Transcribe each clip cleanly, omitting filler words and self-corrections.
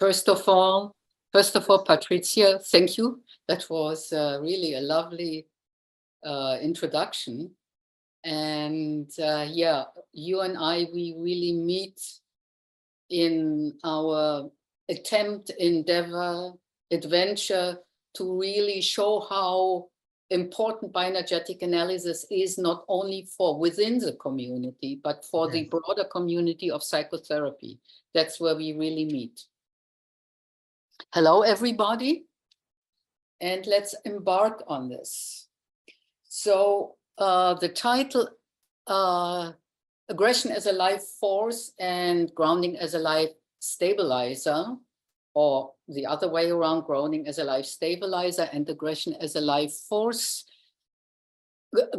First of all, Patricia, thank you. That was really a lovely introduction. And yeah, you and I, we really meet in our adventure to really show how important bioenergetic analysis is, not only for within the community, but for the broader community of psychotherapy. That's where we really meet. Hello, everybody, and let's embark on this. So the title, Aggression as a Life Force and Grounding as a Life Stabilizer, or the other way around, Grounding as a Life Stabilizer and Aggression as a Life Force,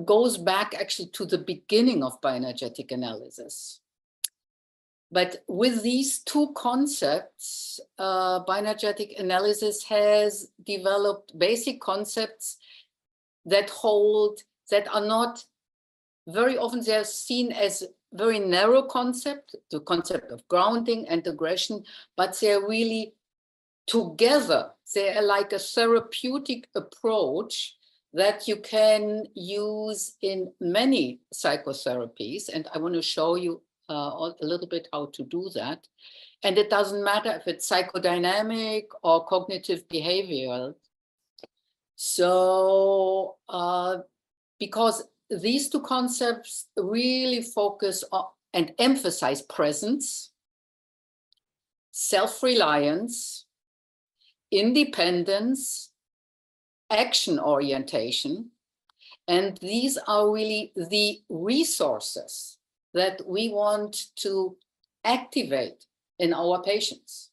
goes back actually to the beginning of bioenergetic analysis. But with these two concepts, bioenergetic analysis has developed basic concepts that are not, very often they're seen as very narrow concept, the concept of grounding and aggression, but they're really together. They're like a therapeutic approach that you can use in many psychotherapies. And I want to show you a little bit how to do that. And it doesn't matter if it's psychodynamic or cognitive behavioral. So, because these two concepts really focus on and emphasize presence, self-reliance, independence, action orientation, and these are really the resources that we want to activate in our patients.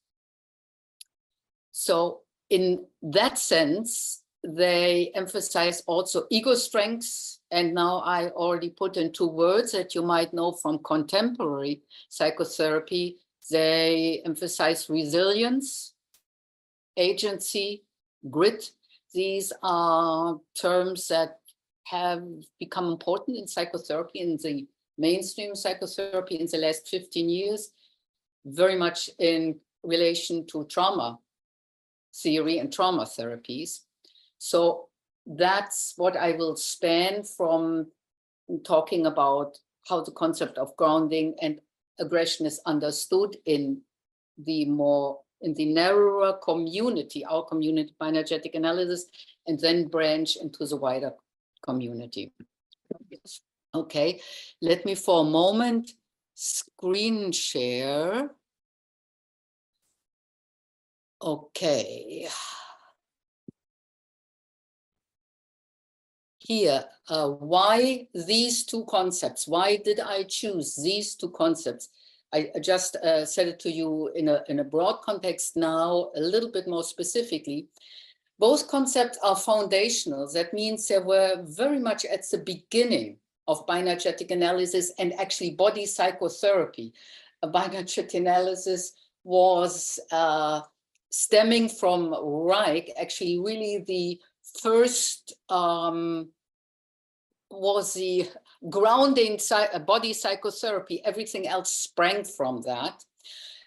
So in that sense, they emphasize also ego strengths. And now I already put in two words that you might know from contemporary psychotherapy. They emphasize resilience, agency, grit. These are terms that have become important in psychotherapy, in the mainstream psychotherapy in the last 15 years, very much in relation to trauma theory and trauma therapies. So that's what I will span from talking about how the concept of grounding and aggression is understood in the narrower community, our community, bioenergetic analysis, and then branch into the wider community. Okay, let me for a moment screen share. Okay. Here, why these two concepts? Why did I choose these two concepts? I just said it to you in a broad context now, a little bit more specifically. Both concepts are foundational. That means they were very much at the beginning of bioenergetic analysis and actually body psychotherapy. Bioenergetic analysis was stemming from Reich, actually really the first was the grounding body psychotherapy. Everything else sprang from that.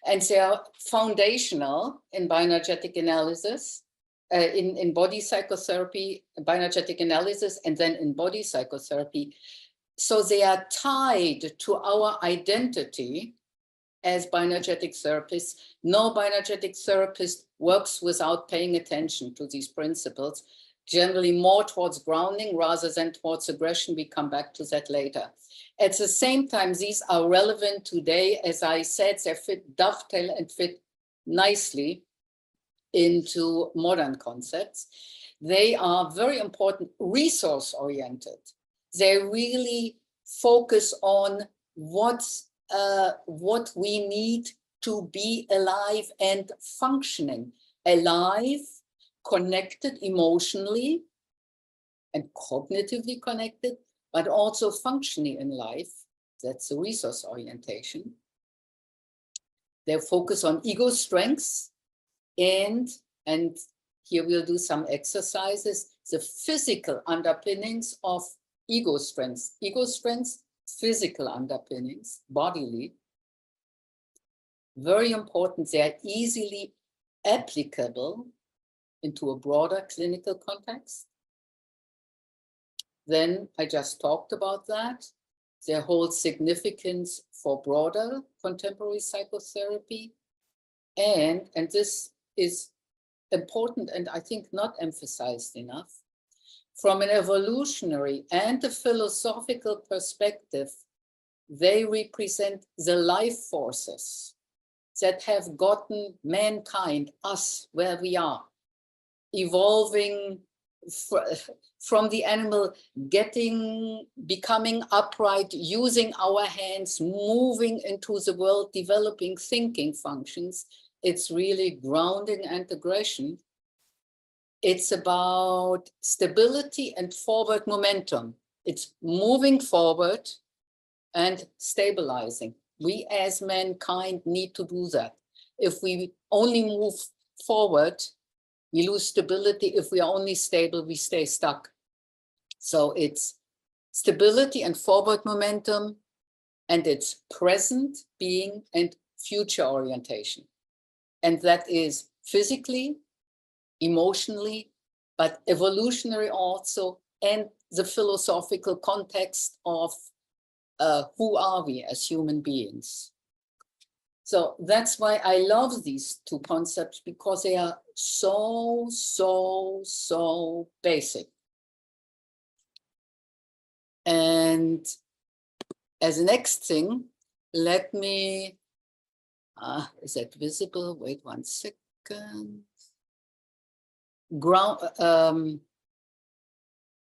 And they are foundational in bioenergetic analysis, in body psychotherapy, bioenergetic analysis, and then in body psychotherapy. So they are tied to our identity as bioenergetic therapists. No bioenergetic therapist works without paying attention to these principles, generally more towards grounding rather than towards aggression. We come back to that later. At the same time, these are relevant today. As I said, they dovetail and fit nicely into modern concepts. They are very important, resource-oriented. They really focus on what we need to be alive and functioning. Alive, connected emotionally and cognitively connected, but also functioning in life. That's the resource orientation. They focus on ego strengths and here we'll do some exercises, the physical underpinnings of ego strengths. Ego strengths, physical underpinnings, bodily. Very important, they are easily applicable into a broader clinical context. Then I just talked about that. They hold significance for broader contemporary psychotherapy. And this is important and I think not emphasized enough. From an evolutionary and a philosophical perspective, they represent the life forces that have gotten mankind, us, where we are, evolving from the animal, becoming upright, using our hands, moving into the world, developing thinking functions. It's really grounding and aggression. It's about stability and forward momentum. It's moving forward and stabilizing. We as mankind need to do that. If we only move forward, we lose stability. If we are only stable, we stay stuck. So it's stability and forward momentum, and it's present being and future orientation. And that is physically, emotionally, but evolutionary also, and the philosophical context of who are we as human beings. So that's why I love these two concepts, because they are so basic. And as a next thing, let me, is that visible? Wait 1 second. Let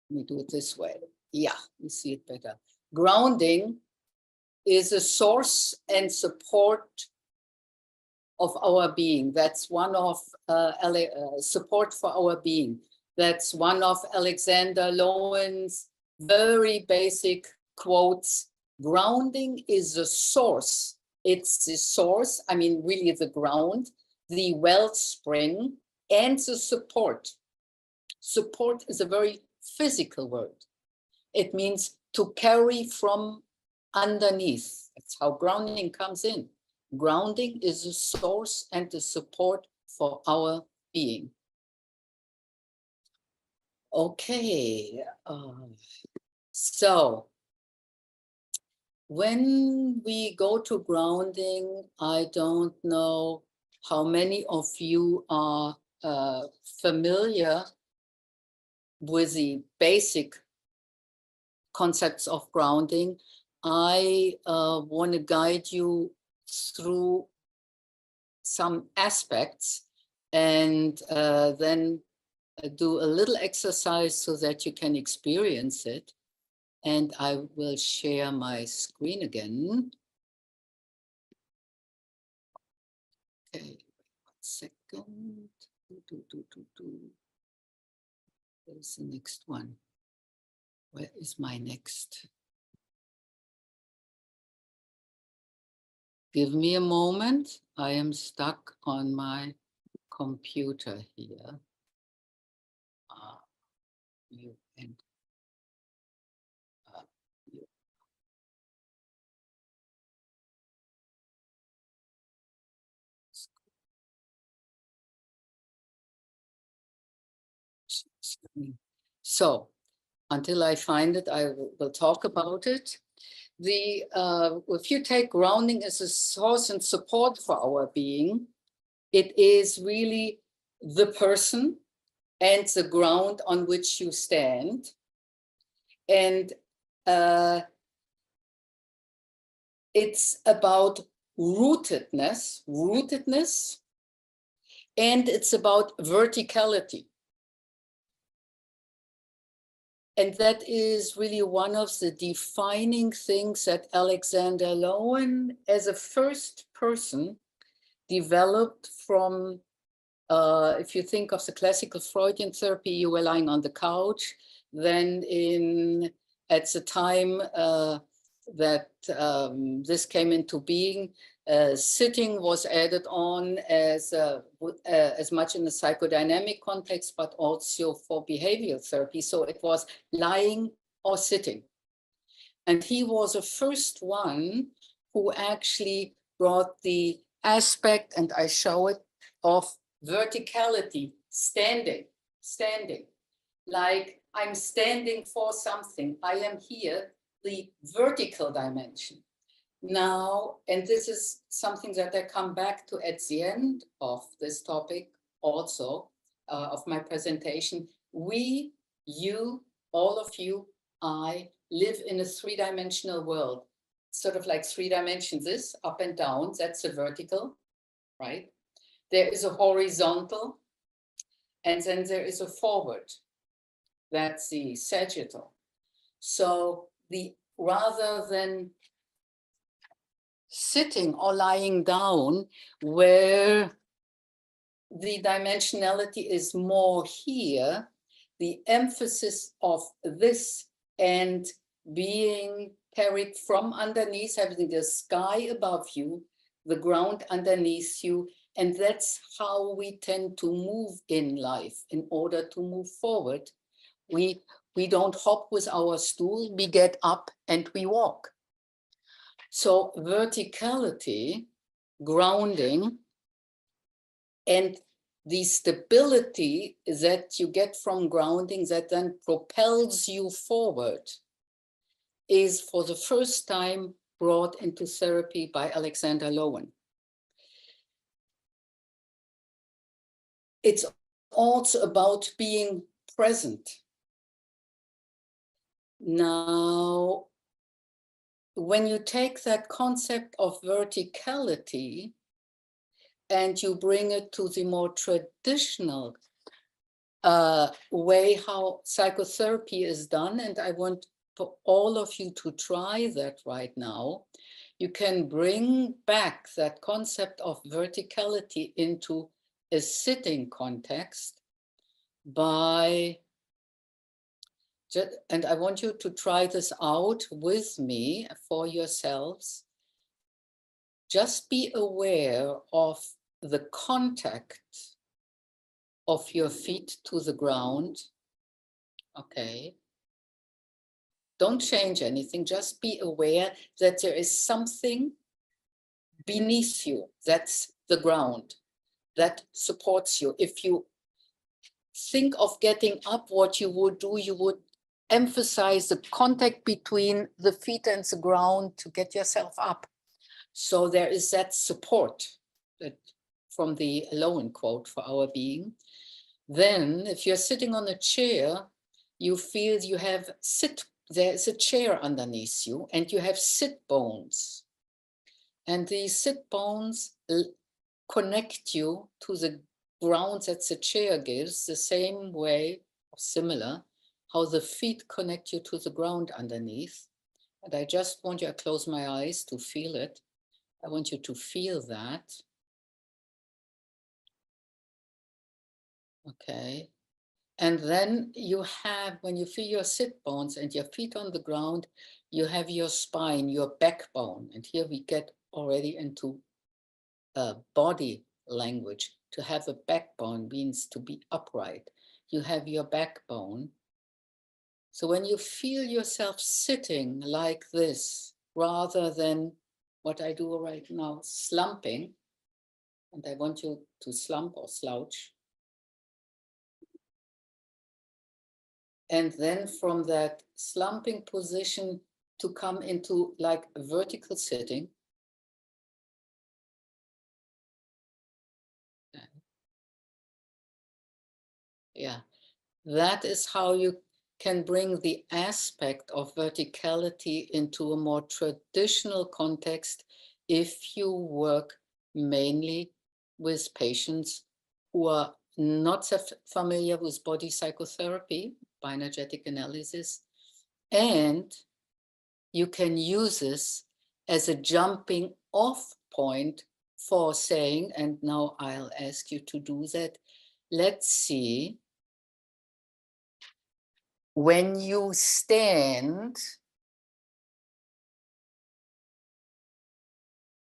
me do it this way. Yeah, you see it better. Grounding is a source and support of our being. That's one of support for our being. That's one of Alexander Lowen's very basic quotes. Grounding is a source. It's the source, I mean, really the ground, the wellspring, and the support. Support is a very physical word. It means to carry from underneath. That's how grounding comes in. Grounding is a source and the support for our being. Okay, so when we go to grounding, I don't know how many of you are familiar with the basic concepts of grounding. I want to guide you through some aspects and then do a little exercise so that you can experience it. And I will share my screen again. Okay, 1 second. Where's the next one? Where is my next? Give me a moment. I am stuck on my computer here. You and you. So until I find it, I will talk about it. If you take grounding as a source and support for our being, it is really the person and the ground on which you stand. And it's about rootedness, and it's about verticality. And that is really one of the defining things that Alexander Lowen, as a first person, developed from, if you think of the classical Freudian therapy, you were lying on the couch. Then at the time that this came into being, sitting was added on as much in the psychodynamic context, but also for behavioral therapy. So it was lying or sitting. And he was the first one who actually brought the aspect, and I show it, of Verticality, standing, like I'm standing for something. I am here, the vertical dimension. Now, and this is something that I come back to at the end of this topic also, of my presentation. We, you, all of you, I live in a three-dimensional world, sort of like three dimensions, this up and down, that's a vertical, right? There is a horizontal, and then there is a forward, that's the sagittal. So rather than sitting or lying down, where the dimensionality is more here, the emphasis of this and being carried from underneath, having the sky above you, the ground underneath you, and that's how we tend to move in life in order to move forward. We don't hop with our stool, we get up and we walk. So verticality, grounding, and the stability that you get from grounding that then propels you forward is for the first time brought into therapy by Alexander Lowen. It's also about being present. Now, when you take that concept of verticality and you bring it to the more traditional way how psychotherapy is done, and I want for all of you to try that right now, you can bring back that concept of verticality into a sitting context by, and I want you to try this out with me for yourselves. Just be aware of the contact of your feet to the ground. Okay. Don't change anything, just be aware that there is something beneath you, that's the ground, that supports you. If you think of getting up, what you would do, you would emphasize the contact between the feet and the ground to get yourself up. So there is that support that from the Lowen quote for our being. Then if you're sitting on a chair, you feel you have there's a chair underneath you and you have sit bones. And these sit bones connect you to the ground that the chair gives, the same way, or similar, how the feet connect you to the ground underneath. And I just want you to close my eyes to feel it. I want you to feel that. Okay. And then you have, when you feel your sit bones and your feet on the ground, you have your spine, your backbone. And here we get already into body language. To have a backbone means to be upright. You have your backbone. So when you feel yourself sitting like this, rather than what I do right now, slumping, and I want you to slump or slouch. And then from that slumping position to come into like a vertical sitting. Yeah, that is how you can bring the aspect of verticality into a more traditional context if you work mainly with patients who are not so familiar with body psychotherapy, bioenergetic analysis, and you can use this as a jumping off point for saying, and now I'll ask you to do that. Let's see, when you stand,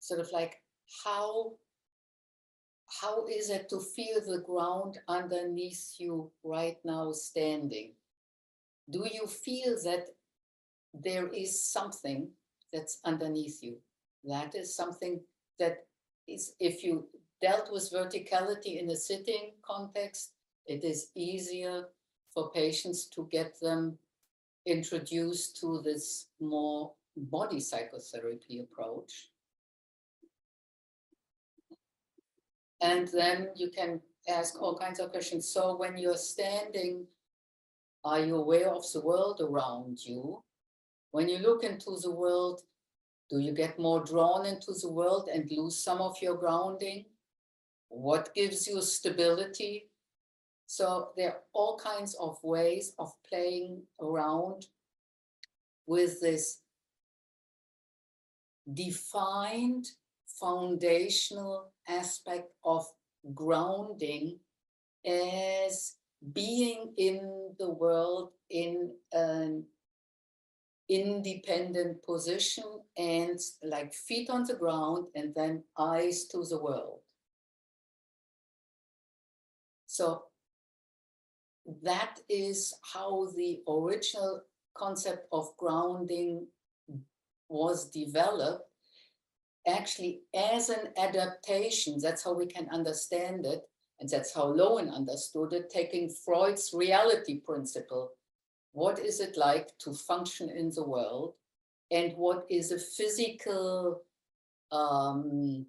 sort of like how is it to feel the ground underneath you right now standing? Do you feel that there is something that's underneath you? That is something that is, if you dealt with verticality in a sitting context, it is easier for patients to get them introduced to this more body psychotherapy approach. And then you can ask all kinds of questions. So when you're standing, are you aware of the world around you? When you look into the world, do you get more drawn into the world and lose some of your grounding? What gives you stability? So there are all kinds of ways of playing around with this defined foundational aspect of grounding as being in the world in an independent position and like feet on the ground and then eyes to the world. So that is how the original concept of grounding was developed, actually as an adaptation. That's how we can understand it. And that's how Lowen understood it, taking Freud's reality principle. What is it like to function in the world? And what is a physical, the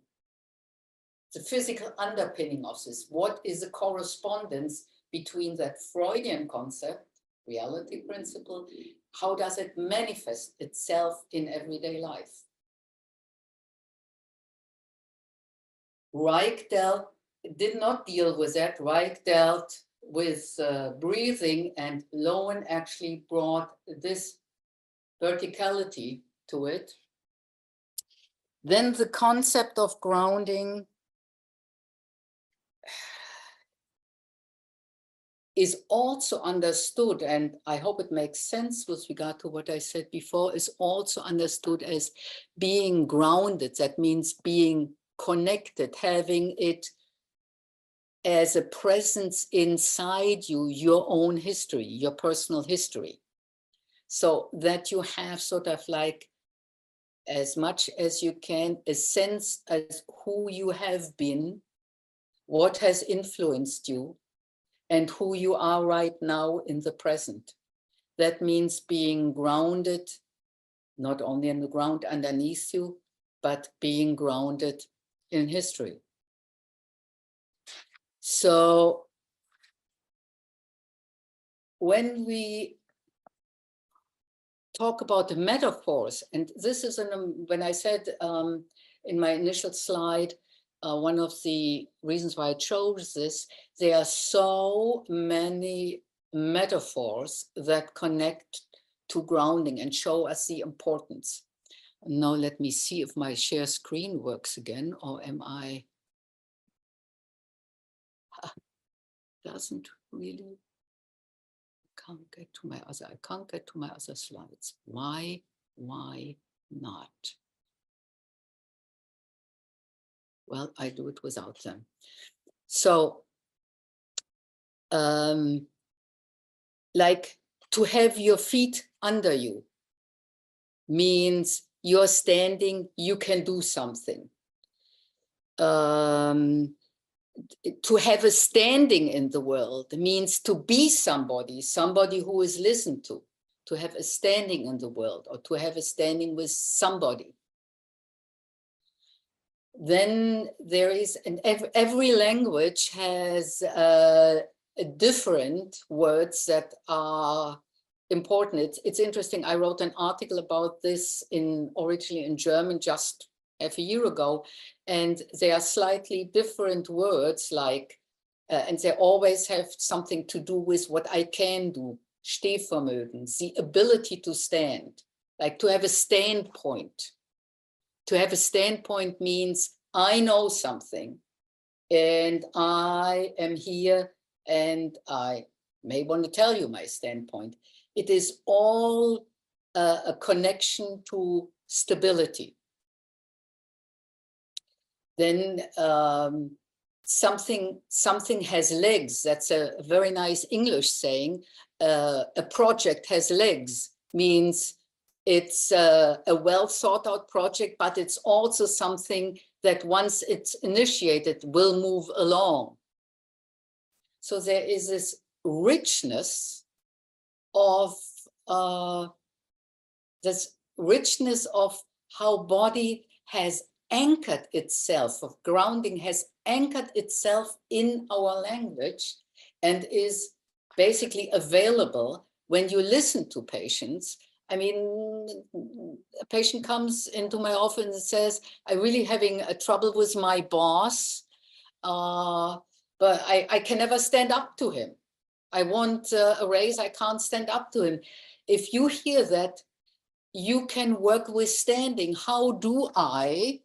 physical underpinning of this? What is the correspondence between that Freudian concept, reality principle? How does it manifest itself in everyday life? Reich did not deal with that. Reich dealt with breathing, and Lowen actually brought this verticality to it. Then the concept of grounding is also understood, and I hope it makes sense with regard to what I said before, is also understood as being grounded. That means being connected, having it as a presence inside you, your own history, your personal history. So that you have sort of like, as much as you can, a sense as who you have been, what has influenced you, and who you are right now in the present. That means being grounded, not only in the ground underneath you, but being grounded in history. So when we talk about the metaphors, and this is when I said in my initial slide, one of the reasons why I chose this, there are so many metaphors that connect to grounding and show us the importance. Now let me see if my share screen works again, or am I, doesn't really, can't get to my other, I can't get to my other slides. Why not? Well, I do it without them. So, like to have your feet under you means you're standing, you can do something. To have a standing in the world means to be somebody who is listened to have a standing in the world, or to have a standing with somebody. Then there is, and every language has different words that are important. It's interesting. I wrote an article about this originally in German just half a year ago, and they are slightly different words, like, and they always have something to do with what I can do, Stehvermögen, the ability to stand, like to have a standpoint. To have a standpoint means I know something, and I am here, and I may want to tell you my standpoint. It is all a connection to stability. Then something has legs. That's a very nice English saying. A project has legs means It's a well thought out project, but it's also something that once it's initiated will move along. So there is this richness of how body has anchored itself, of grounding has anchored itself in our language and is basically available when you listen to patients. I mean, a patient comes into my office and says, I'm really having a trouble with my boss, but I can never stand up to him. I want a raise, I can't stand up to him. If you hear that, you can work with standing. How do I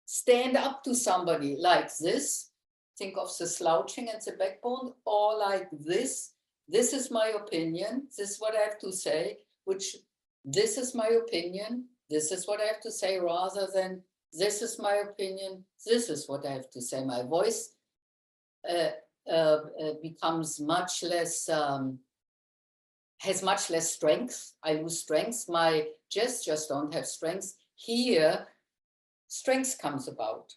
stand up to somebody like this? Think of the slouching and the backbone, or like this. This is my opinion. This is what I have to say, which this is my opinion. This is what I have to say, rather than this is my opinion. This is what I have to say. My voice becomes much less, has much less strength. I lose strength. My gestures don't have strength. Here, strength comes about.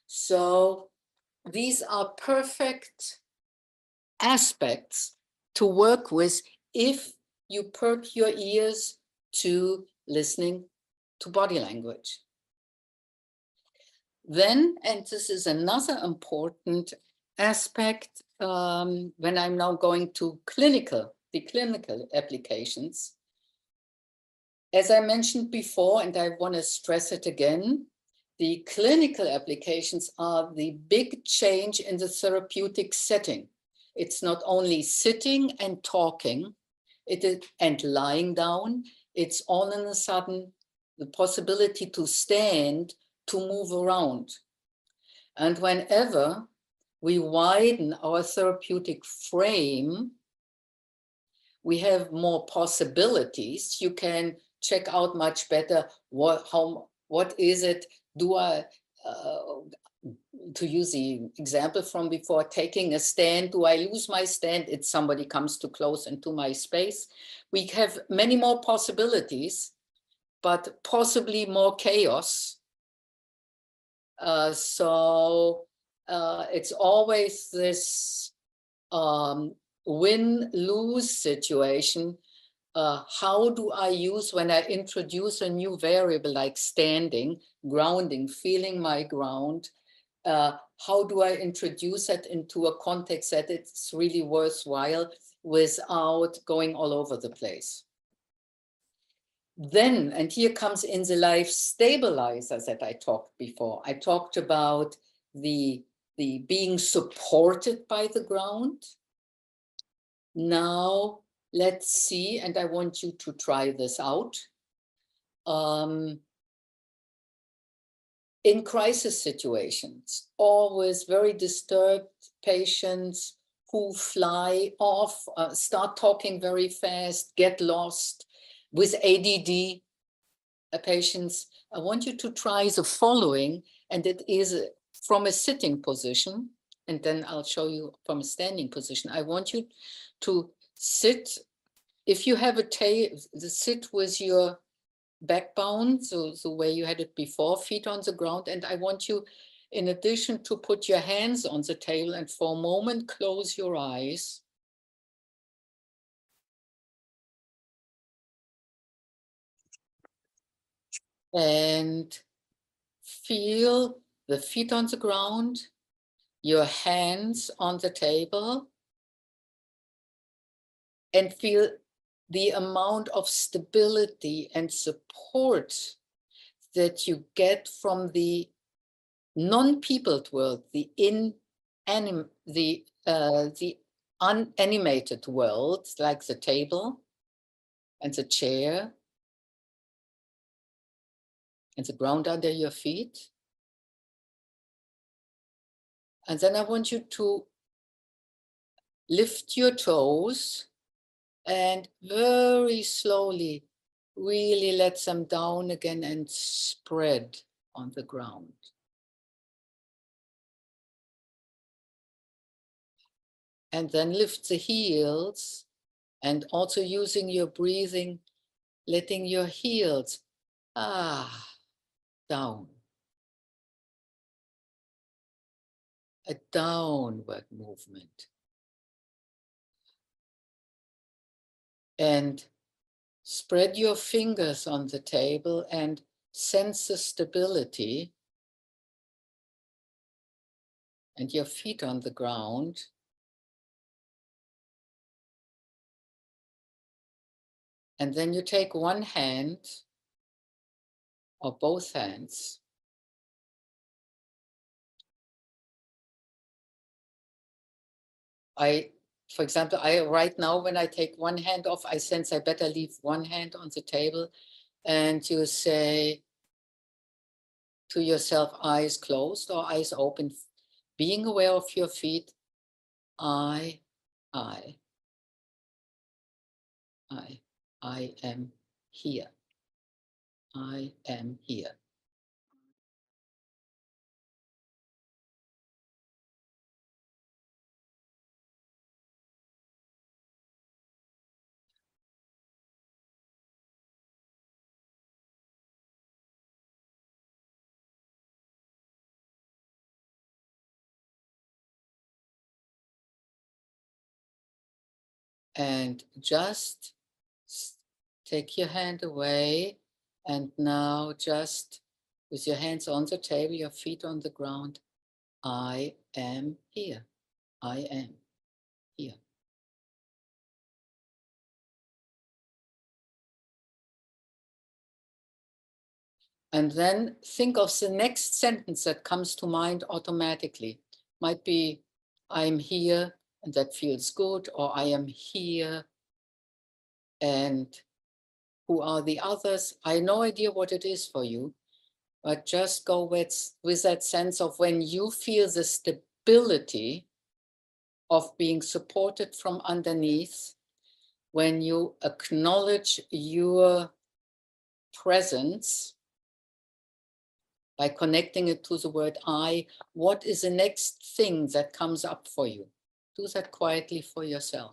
So these are perfect aspects to work with if you perk your ears to listening to body language. Then, and this is another important aspect when I'm now going to the clinical applications. As I mentioned before, and I want to stress it again, the clinical applications are the big change in the therapeutic setting. It's not only sitting and talking, and lying down, it's all of a sudden the possibility to stand, to move around. And whenever we widen our therapeutic frame, we have more possibilities. You can check out much better what is it, do I, to use the example from before, taking a stand, do I lose my stand if somebody comes too close into my space? We have many more possibilities, but possibly more chaos. So it's always this win-lose situation. How do I use, when I introduce a new variable like standing, grounding, feeling my ground, how do I introduce it into a context that it's really worthwhile without going all over the place? Then, and here comes in the life stabilizers that I talked before. I talked about the being supported by the ground. Now, let's see, and I want you to try this out. In crisis situations, always very disturbed patients who fly off, start talking very fast, get lost. With ADD patients, I want you to try the following, and it is from a sitting position, and then I'll show you from a standing position. I want you to sit, if you have a table, sit with your back bound, so the way you had it before, feet on the ground, and I want you, in addition, to put your hands on the table and for a moment close your eyes. And feel the feet on the ground, your hands on the table, and feel the amount of stability and support that you get from the non-peopled world, the unanimated world, like the table and the chair and the ground under your feet. And then I want you to lift your toes and very slowly really let them down again and spread on the ground. And then lift the heels, and also using your breathing, letting your heels down. A downward movement. And spread your fingers on the table and sense the stability and your feet on the ground. And then you take one hand or both hands for example, right now, when I take one hand off, I sense I better leave one hand on the table, and you say to yourself, eyes closed or eyes open, being aware of your feet, I am here. I am here. And just take your hand away, and now just with your hands on the table, your feet on the ground, I am here. I am here. And then think of the next sentence that comes to mind automatically. Might be, I'm here and that feels good, or I am here and who are the others? I have no idea what it is for you, but just go with that sense of when you feel the stability of being supported from underneath, when you acknowledge your presence by connecting it to the word I, what is the next thing that comes up for you? Do that quietly for yourself.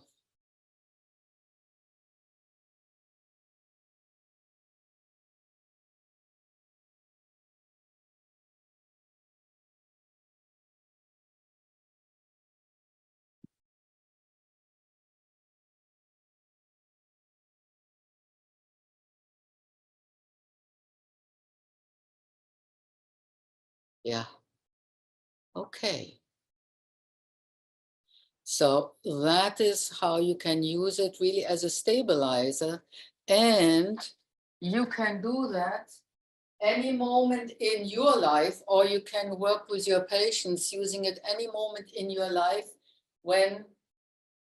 Yeah. Okay. So that is how you can use it really as a stabilizer. And you can do that any moment in your life, or you can work with your patients using it any moment in your life when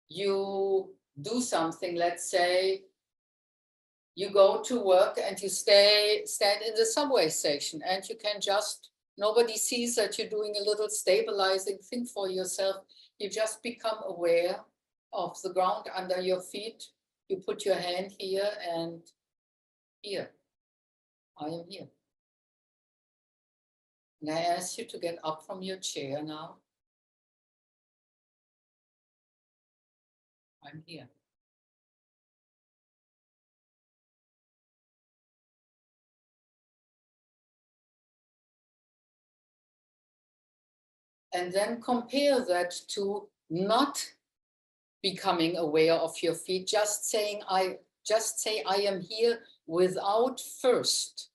you do something. Let's say you go to work and you stand in the subway station, and you can just, nobody sees that you're doing a little stabilizing thing for yourself. You just become aware of the ground under your feet. You put your hand here and here. I am here. And I ask you to get up from your chair now. I'm here. And then compare that to not becoming aware of your feet, just say I am here, without first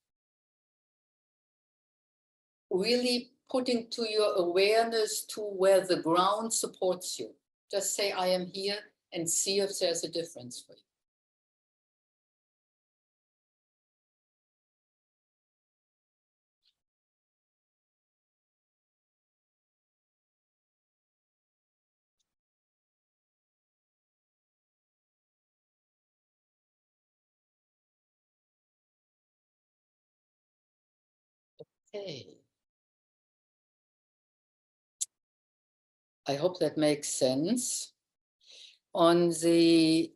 really putting to your awareness to where the ground supports you. Just say I am here and see if there's a difference for you. Okay. I hope that makes sense. On the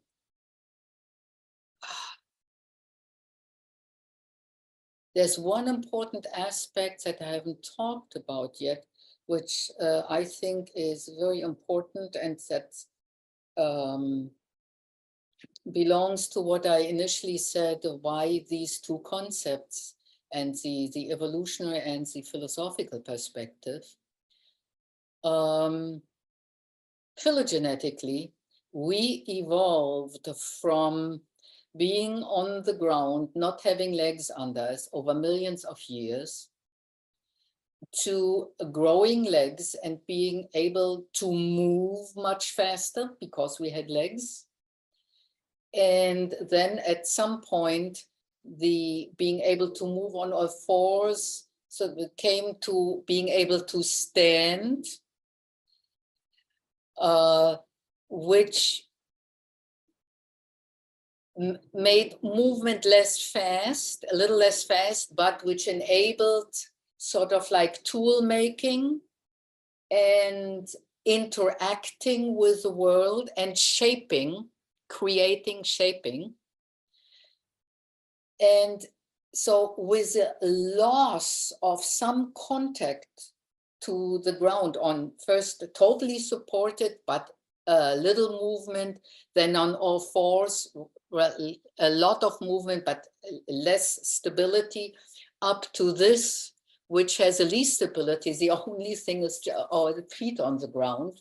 there's one important aspect that I haven't talked about yet, which I think is very important, and that belongs to what I initially said, why these two concepts and the evolutionary and the philosophical perspective. Phylogenetically, we evolved from being on the ground, not having legs under us over millions of years, to growing legs and being able to move much faster because we had legs. And then at some point, the being able to move on all fours, so we came to being able to stand, which made movement less fast, a little less fast, but which enabled sort of like tool making and interacting with the world and shaping, creating, shaping. And so with the loss of some contact to the ground on first totally supported, but a little movement, then on all fours, a lot of movement, but less stability, up to this, which has the least stability. The only thing is our feet on the ground.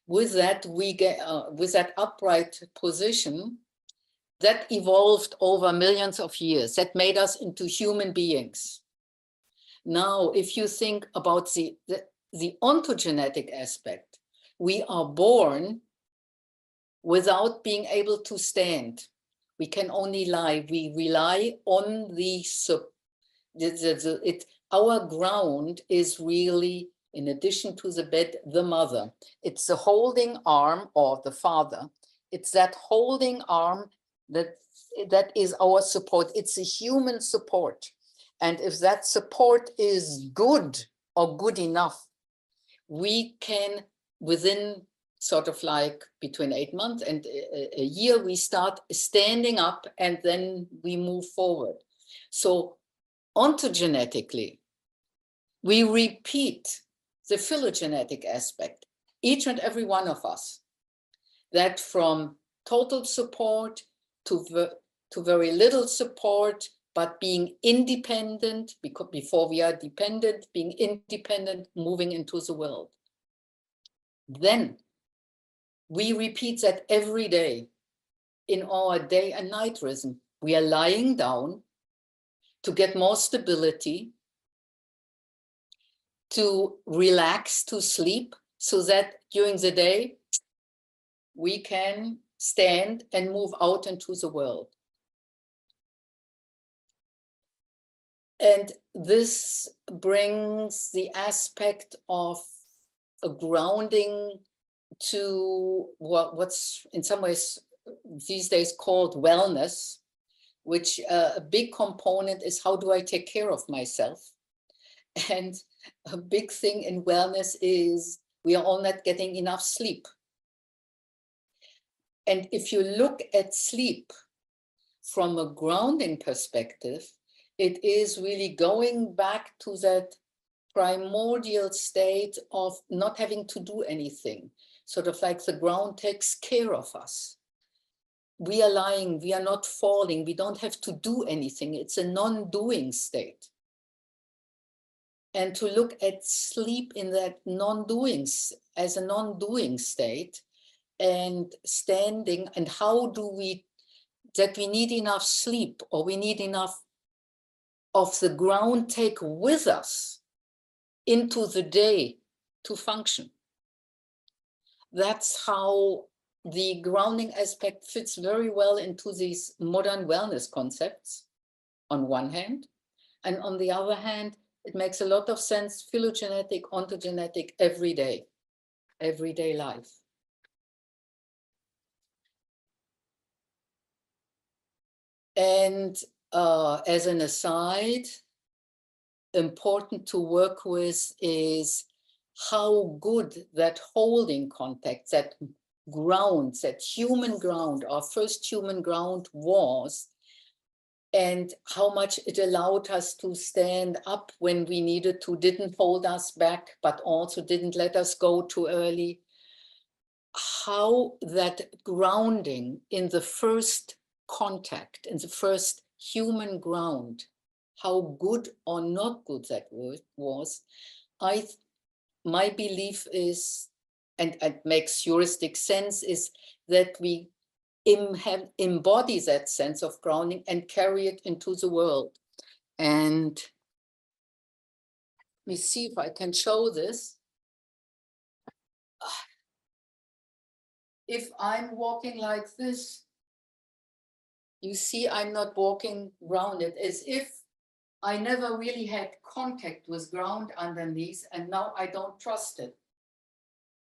With that, we get with that upright position, that evolved over millions of years. That made us into human beings. Now, if you think about the ontogenetic aspect, we are born without being able to stand. We can only lie. We rely on our ground is really, in addition to the bed, the mother. It's the holding arm, or the father. It's that holding arm that is our support. It's a human support. And if that support is good or good enough, we can, within sort of like between 8 months and a year, we start standing up and then we move forward. So ontogenetically, we repeat the phylogenetic aspect, each and every one of us, that from total support to very little support, but being independent, because before we are dependent, being independent, moving into the world. Then we repeat that every day in our day and night rhythm. We are lying down to get more stability, to relax, to sleep, so that during the day we can stand and move out into the world. And this brings the aspect of a grounding to what's in some ways these days called wellness, which a big component is, how do I take care of myself? And a big thing in wellness is we are all not getting enough sleep. And if you look at sleep from a grounding perspective, it is really going back to that primordial state of not having to do anything, sort of like the ground takes care of us. We are lying, we are not falling, we don't have to do anything. It's a non-doing state. And to look at sleep in that non-doing, as a non-doing state, and standing, and how do we, that we need enough sleep, or we need enough of the ground take with us into the day to function. That's how the grounding aspect fits very well into these modern wellness concepts on one hand, and on the other hand, it makes a lot of sense, phylogenetic, ontogenetic, everyday life. And as an aside, important to work with is how good that holding contact, that ground, that human ground, our first human ground was, and how much it allowed us to stand up when we needed to, didn't hold us back, but also didn't let us go too early. how that grounding in the first contact, in the first human ground, how good or not good that was, my belief is, and it makes heuristic sense, is that we embody that sense of grounding and carry it into the world. And let me see if I can show this. If I'm walking like this, you see I'm not walking grounded, as if I never really had contact with ground underneath, and now I don't trust it.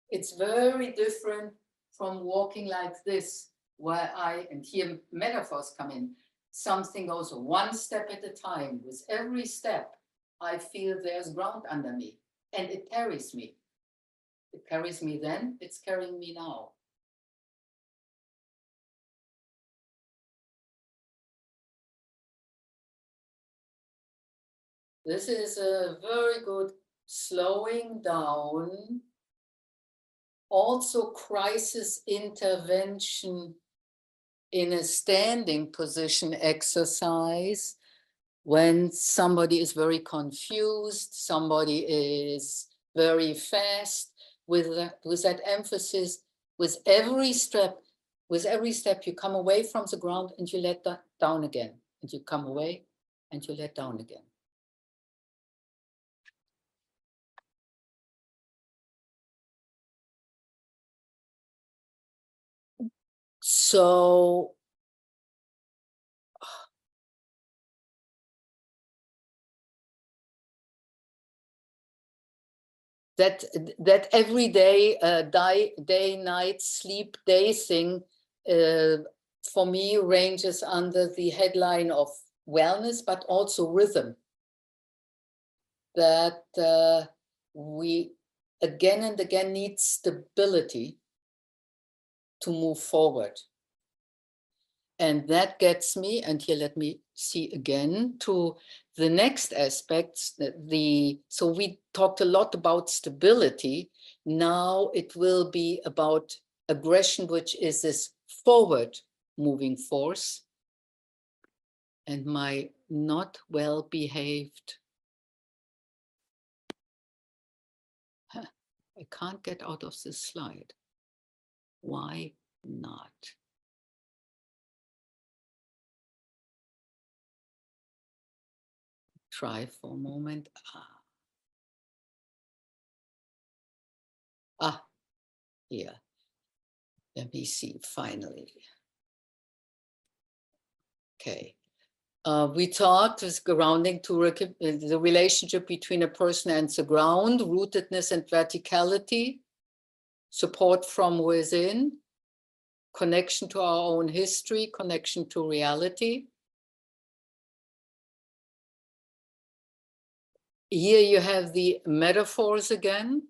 It's very different from walking like this, where and here metaphors come in, something goes one step at a time. With every step, I feel there's ground under me, and it carries me. It carries me then, it's carrying me now. This is a very good slowing down, also crisis intervention in a standing position exercise when somebody is very confused, somebody is very fast, with that emphasis, with every step you come away from the ground and you let that down again, and you come away and you let down again. So that every day, day, night, sleep, day thing, for me ranges under the headline of wellness, but also rhythm. That we again and again need stability to move forward. And that gets me, and here let me see again, to the next aspects. So we talked a lot about stability. Now it will be about aggression, which is this forward moving force. And my not well behaved. I can't get out of this slide. Why not? Try for a moment. Here. Let me see, finally. Okay. We talked with grounding to the relationship between a person and the ground, rootedness and verticality, support from within, connection to our own history, connection to reality. Here you have the metaphors again.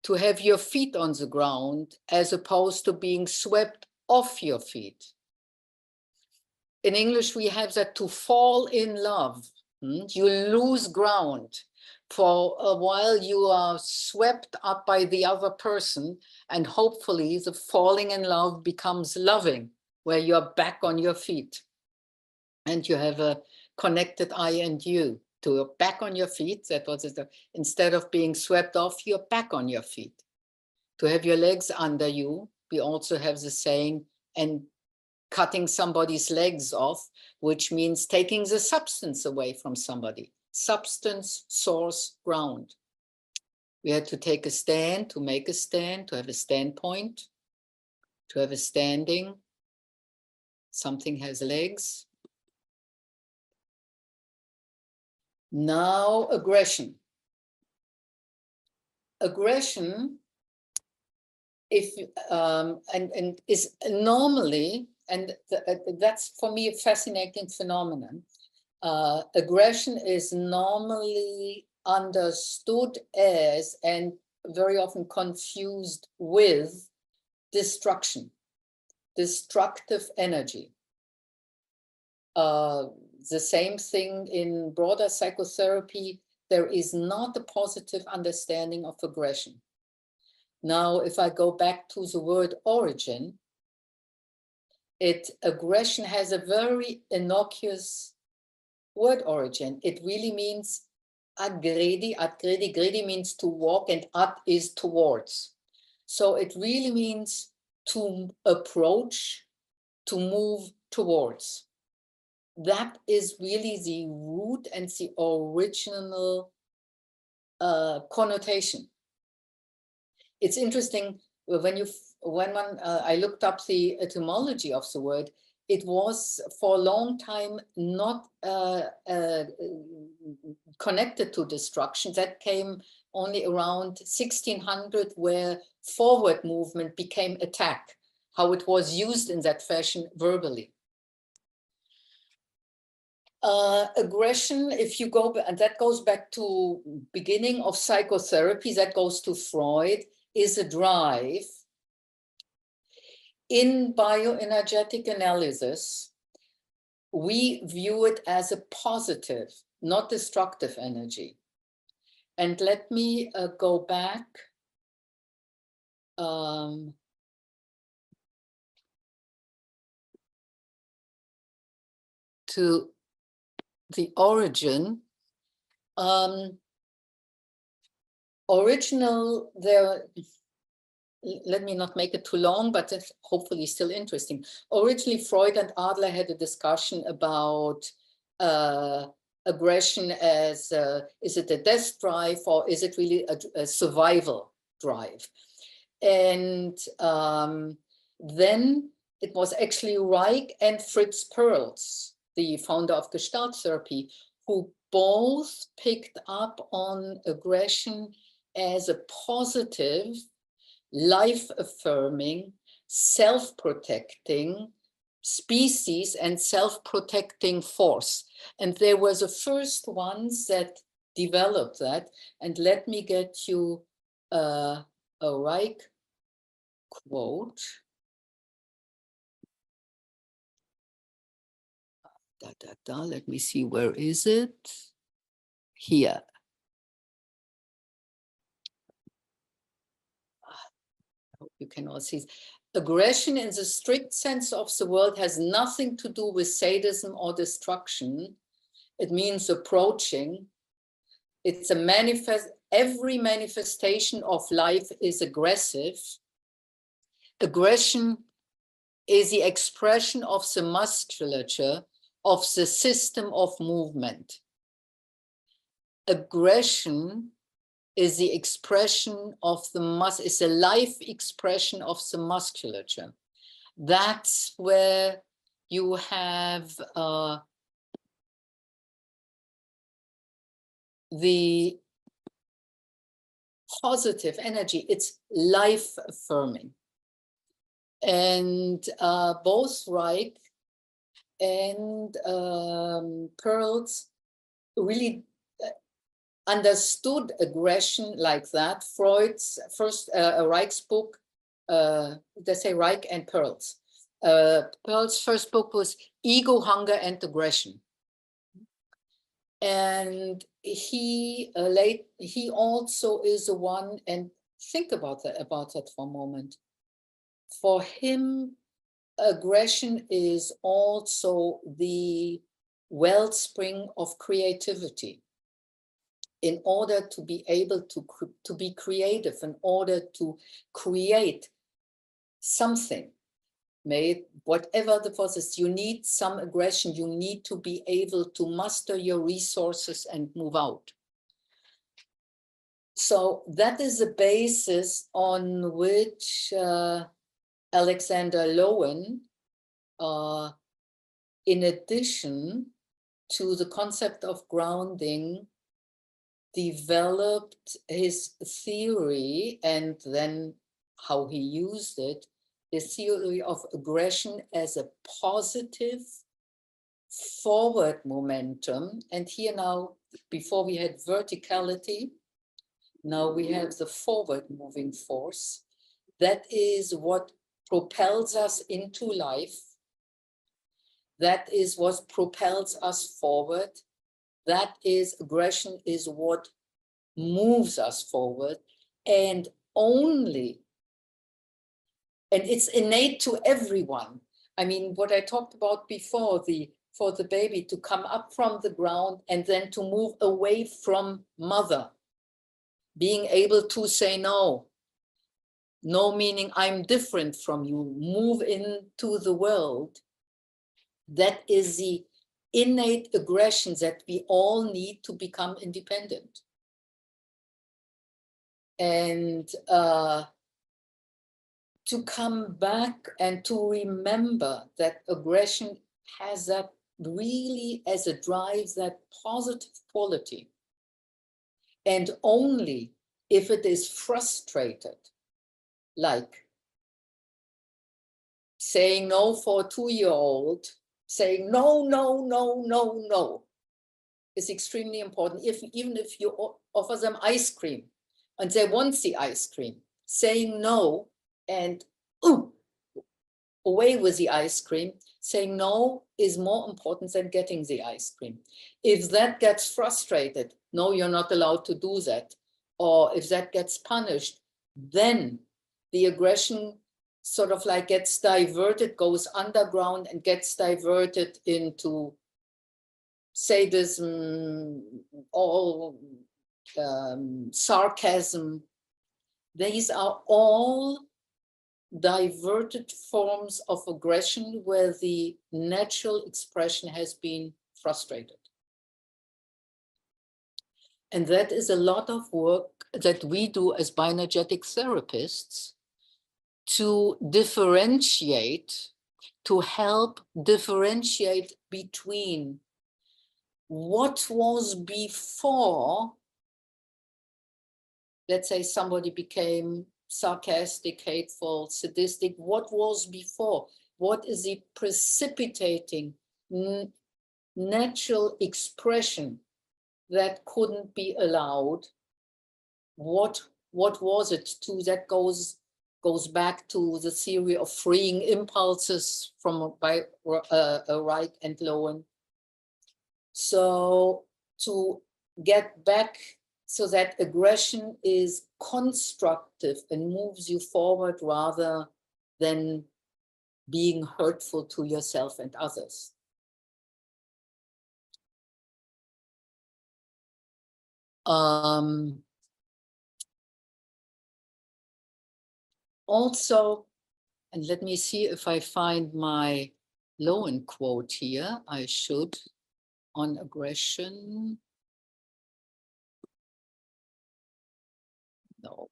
To have your feet on the ground as opposed to being swept off your feet. In English, we have that to fall in love. You lose ground. For a while, you are swept up by the other person, and hopefully the falling in love becomes loving, where you're back on your feet. And you have a connected I and you. To back on your feet, that was it. Instead of being swept off, you're back on your feet. To have your legs under you, we also have the saying, and cutting somebody's legs off, which means taking the substance away from somebody. Substance, source, ground. We had to take a stand, to make a stand, to have a standpoint, to have a standing. Something has legs. Now aggression. Aggression, if and is normally, and that's for me a fascinating phenomenon. Aggression is normally understood as, and very often confused with, destruction, destructive energy. The same thing in broader psychotherapy. There is not a positive understanding of aggression. Now, if I go back to the word origin, aggression has a very innocuous word origin. It really means agredi. Gredi means to walk, and ad is towards. So it really means to approach, to move towards. That is really the root and the original connotation. It's interesting I looked up the etymology of the word. It was for a long time not connected to destruction. That came only around 1600, where forward movement became attack, how it was used in that fashion verbally. Aggression, if you go, and that goes back to beginning of psychotherapy, that goes to Freud, is a drive. In bioenergetic analysis, we view it as a positive, not destructive energy. And let me go back to the origin. Let me not make it too long, but it's hopefully still interesting. Originally, Freud and Adler had a discussion about aggression as, is it a death drive or is it really a survival drive? And then it was actually Reich and Fritz Perls, the founder of Gestalt therapy, who both picked up on aggression as a positive, life-affirming, self-protecting species and self-protecting force. And there were the first ones that developed that. And let me get you a Reich quote. Let me see, where is it? Here. You can all see. Aggression in the strict sense of the word has nothing to do with sadism or destruction. It means approaching. It's a every manifestation of life is aggressive. Aggression is the expression of the musculature of the system of movement. Aggression is the expression of is a life expression of the musculature. That's where you have the positive energy. It's life affirming. And both Reich and Perls really understood aggression like that. Freud's first, Reich's book, they say Reich and Perls. Perls' first book was Ego, Hunger, and Aggression. And he also is the one, and think about that for a moment. For him, aggression is also the wellspring of creativity. In order to be able to be creative, in order to create something, whatever the process, you need some aggression. You need to be able to muster your resources and move out. So that is the basis on which Alexander Lowen, in addition to the concept of grounding, developed his theory, and then how he used it, the theory of aggression as a positive forward momentum. And here now, before we had verticality, now we have the forward moving force. That is what propels us into life. That is what propels us forward. That is, aggression is what moves us forward. And only, and it's innate to everyone. I mean, what I talked about before, for the baby to come up from the ground and then to move away from mother, being able to say no. No meaning I'm different from you, move into the world. That is the innate aggression that we all need to become independent. And to come back and to remember that aggression has that really as a drive, that positive quality. And only if it is frustrated, like saying no for a 2-year-old, saying no, no, no, no, no, is extremely important. Even if you offer them ice cream and they want the ice cream, saying no and away with the ice cream, saying no is more important than getting the ice cream. If that gets frustrated, no, you're not allowed to do that. Or if that gets punished, then the aggression sort of like gets diverted, goes underground and gets diverted into sadism, all sarcasm. These are all diverted forms of aggression where the natural expression has been frustrated. And that is a lot of work that we do as bioenergetic therapists to differentiate, to help differentiate between what was before, let's say somebody became sarcastic, hateful, sadistic, what was before? What is the precipitating natural expression that couldn't be allowed? What was it to that goes back to the theory of freeing impulses from by Reich and Lowen. So to get back so that aggression is constructive and moves you forward rather than being hurtful to yourself and others. Also, and let me see if I find my Lowen quote here. I should, on aggression. No.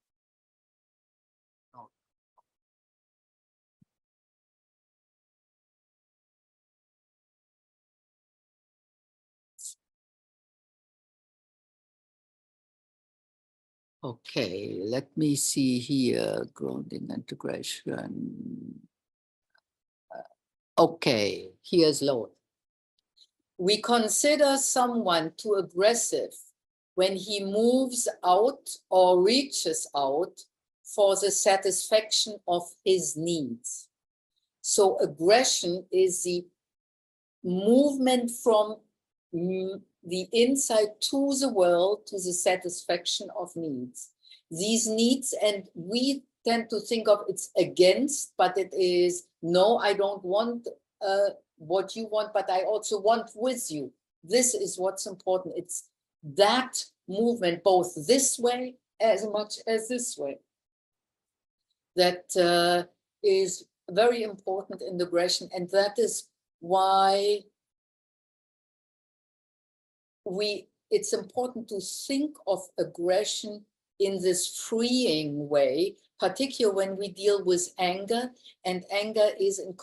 Okay, let me see here, grounding integration. Okay, here's Lowen. We consider someone too aggressive when he moves out or reaches out for the satisfaction of his needs. So aggression is the movement from the inside to the world, to the satisfaction of needs. These needs, and we tend to think of it's against, but it is, no, I don't want what you want, but I also want with you. This is what's important. It's that movement, both this way as much as this way, that is very important in aggression. And that is why it's important to think of aggression in this freeing way, particularly when we deal with anger, and anger is in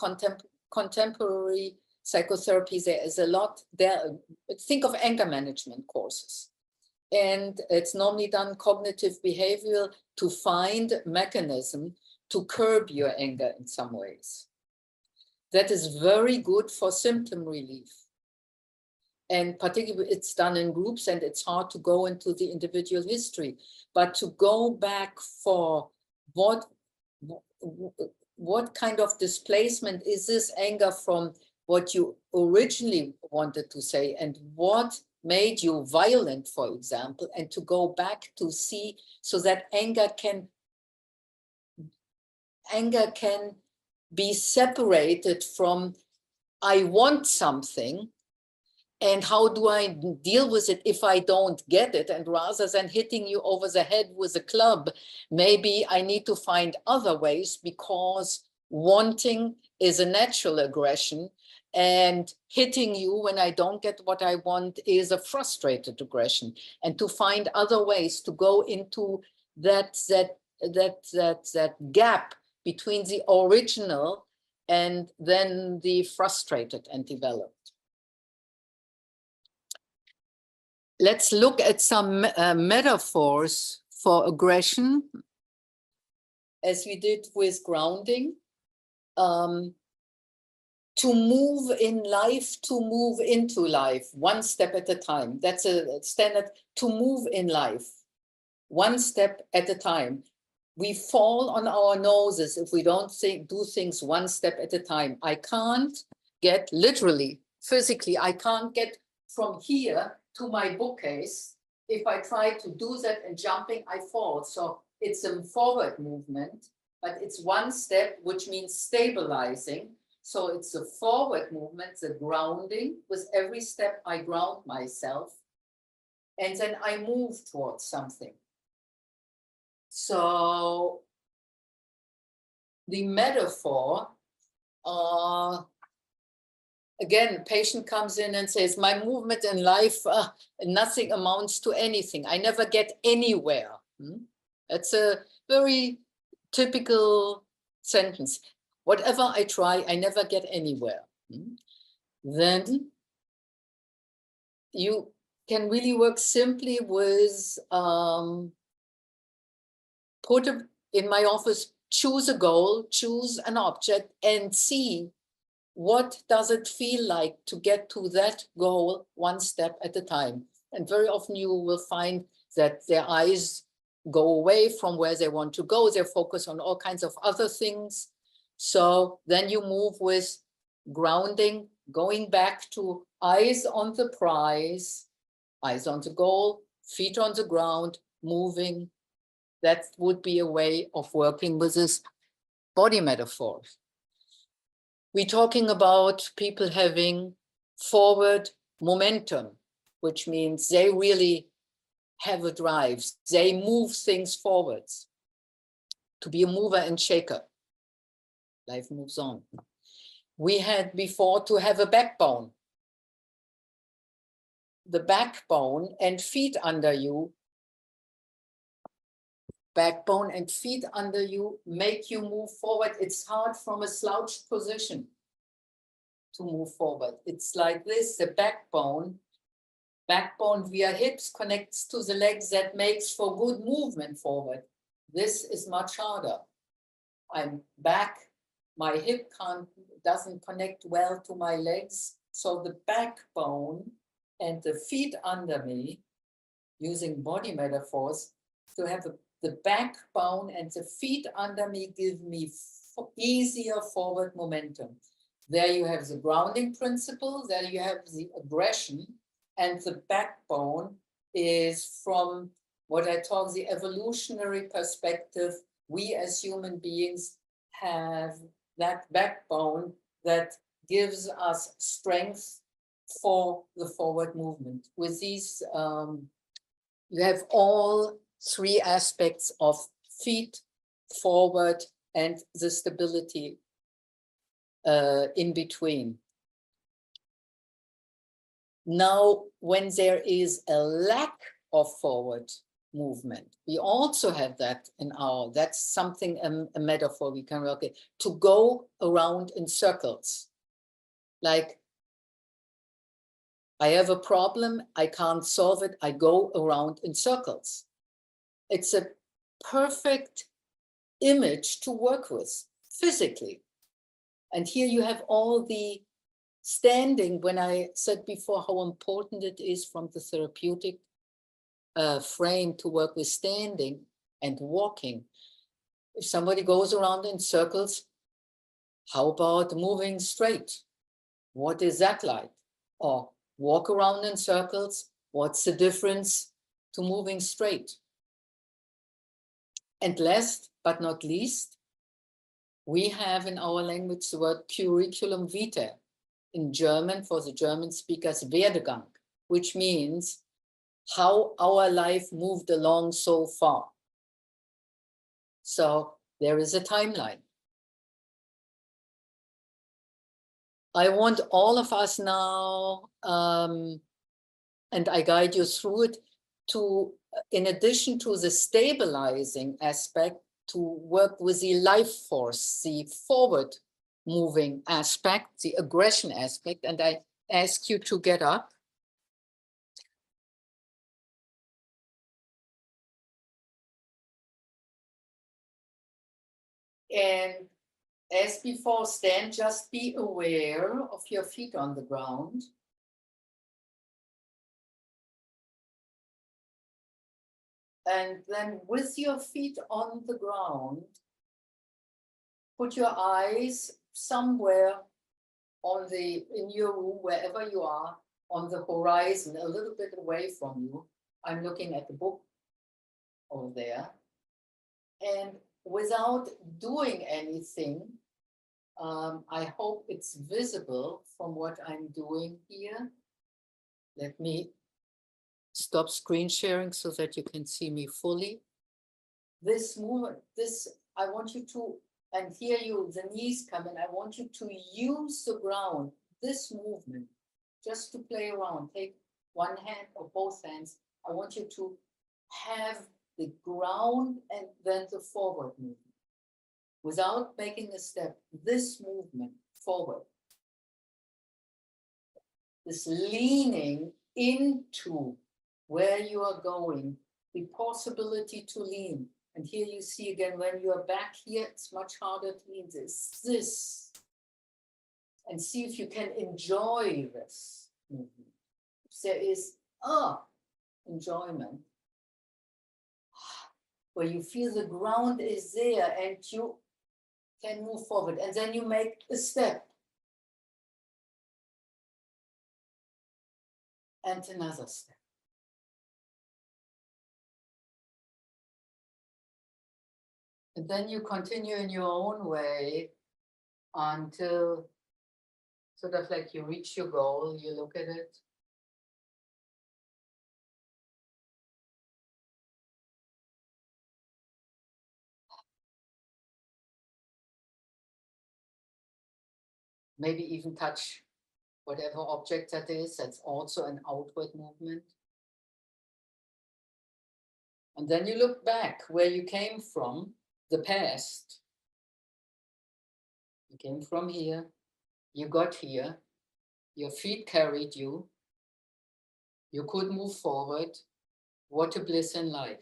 contemporary psychotherapy. There is a lot there. Think of anger management courses, and it's normally done cognitive behavioral to find a mechanism to curb your anger in some ways. That is very good for symptom relief. And particularly it's done in groups and it's hard to go into the individual history, but to go back for what kind of displacement is this anger from what you originally wanted to say and what made you violent, for example, and to go back to see so that anger can anger can be separated from I want something, and how do I deal with it if I don't get it? And rather than hitting you over the head with a club, maybe I need to find other ways, because wanting is a natural aggression, and hitting you when I don't get what I want is a frustrated aggression. And to find other ways to go into that gap between the original and then the frustrated and developed. Let's look at some metaphors for aggression, as we did with grounding. To move in life, to move into life, one step at a time. That's a standard. To move in life, one step at a time. We fall on our noses if we don't do things one step at a time. I can't get, literally, physically, I can't get from here to my bookcase. If I try to do that and jumping, I fall. So it's a forward movement, but it's one step, which means stabilizing. So it's a forward movement, the grounding. With every step, I ground myself, and then I move towards something. So the metaphor, again, patient comes in and says, my movement in life, nothing amounts to anything. I never get anywhere. That's a very typical sentence. Whatever I try, I never get anywhere. Then you can really work simply with, in my office, choose a goal, choose an object, and see what does it feel like to get to that goal one step at a time. And very often you will find that their eyes go away from where they want to go. They focus on all kinds of other things. So then you move with grounding, going back to eyes on the prize, eyes on the goal, feet on the ground, moving. That would be a way of working with this body metaphor. We're talking about people having forward momentum, which means they really have a drive. They move things forwards. To be a mover and shaker. Life moves on. We had before to have a backbone. The backbone and feet under you. Backbone and feet under you make you move forward. It's hard from a slouched position to move forward. It's like this, the backbone via hips connects to the legs, that makes for good movement forward. This is much harder. I'm back, my hip doesn't connect well to my legs. So the backbone and the feet under me, using body metaphors, to have the backbone and the feet under me give me easier forward momentum. There you have the grounding principle, there you have the aggression, and the backbone is, from what I talk the evolutionary perspective, we as human beings have that backbone that gives us strength for the forward movement. With these, you have all three aspects of feet, forward, and the stability in between. Now, when there is a lack of forward movement, we also have that in our, that's something, a metaphor we can work it, to go around in circles. Like, I have a problem, I can't solve it, I go around in circles. It's a perfect image to work with physically. And here you have all the standing, when I said before how important it is from the therapeutic frame to work with standing and walking. If somebody goes around in circles, how about moving straight? What is that like? Or walk around in circles, what's the difference to moving straight? And last but not least, We have in our language the word curriculum vitae, in German for the German speakers, Werdegang, which means how our life moved along so far. So there is a timeline. I want all of us now, and I guide you through it, to, in addition to the stabilizing aspect, to work with the life force, the forward moving aspect, the aggression aspect. And I ask you to get up. And as before, stand, just be aware of your feet on the ground. And then with your feet on the ground, put your eyes somewhere on in your room, wherever you are, on the horizon, a little bit away from you. I'm looking at the book over there. And without doing anything, I hope it's visible from what I'm doing here. Let me stop screen sharing so that you can see me fully. This movement, I want you to, and here the knees come in, I want you to use the ground, this movement, just to play around. Take one hand or both hands. I want you to have the ground and then the forward movement. Without making a step, this movement forward. This leaning into where you are going, the possibility to lean. And here you see again, when you are back here, it's much harder to lean this. And see if you can enjoy this movement. If there is enjoyment, where you feel the ground is there and you can move forward. And then you make a step. And another step. And then you continue in your own way until sort of like you reach your goal, you look at it. Maybe even touch whatever object that is. That's also an outward movement. And then you look back where you came from, the past. You came from here, you got here, your feet carried you, you could move forward. What a bliss in life.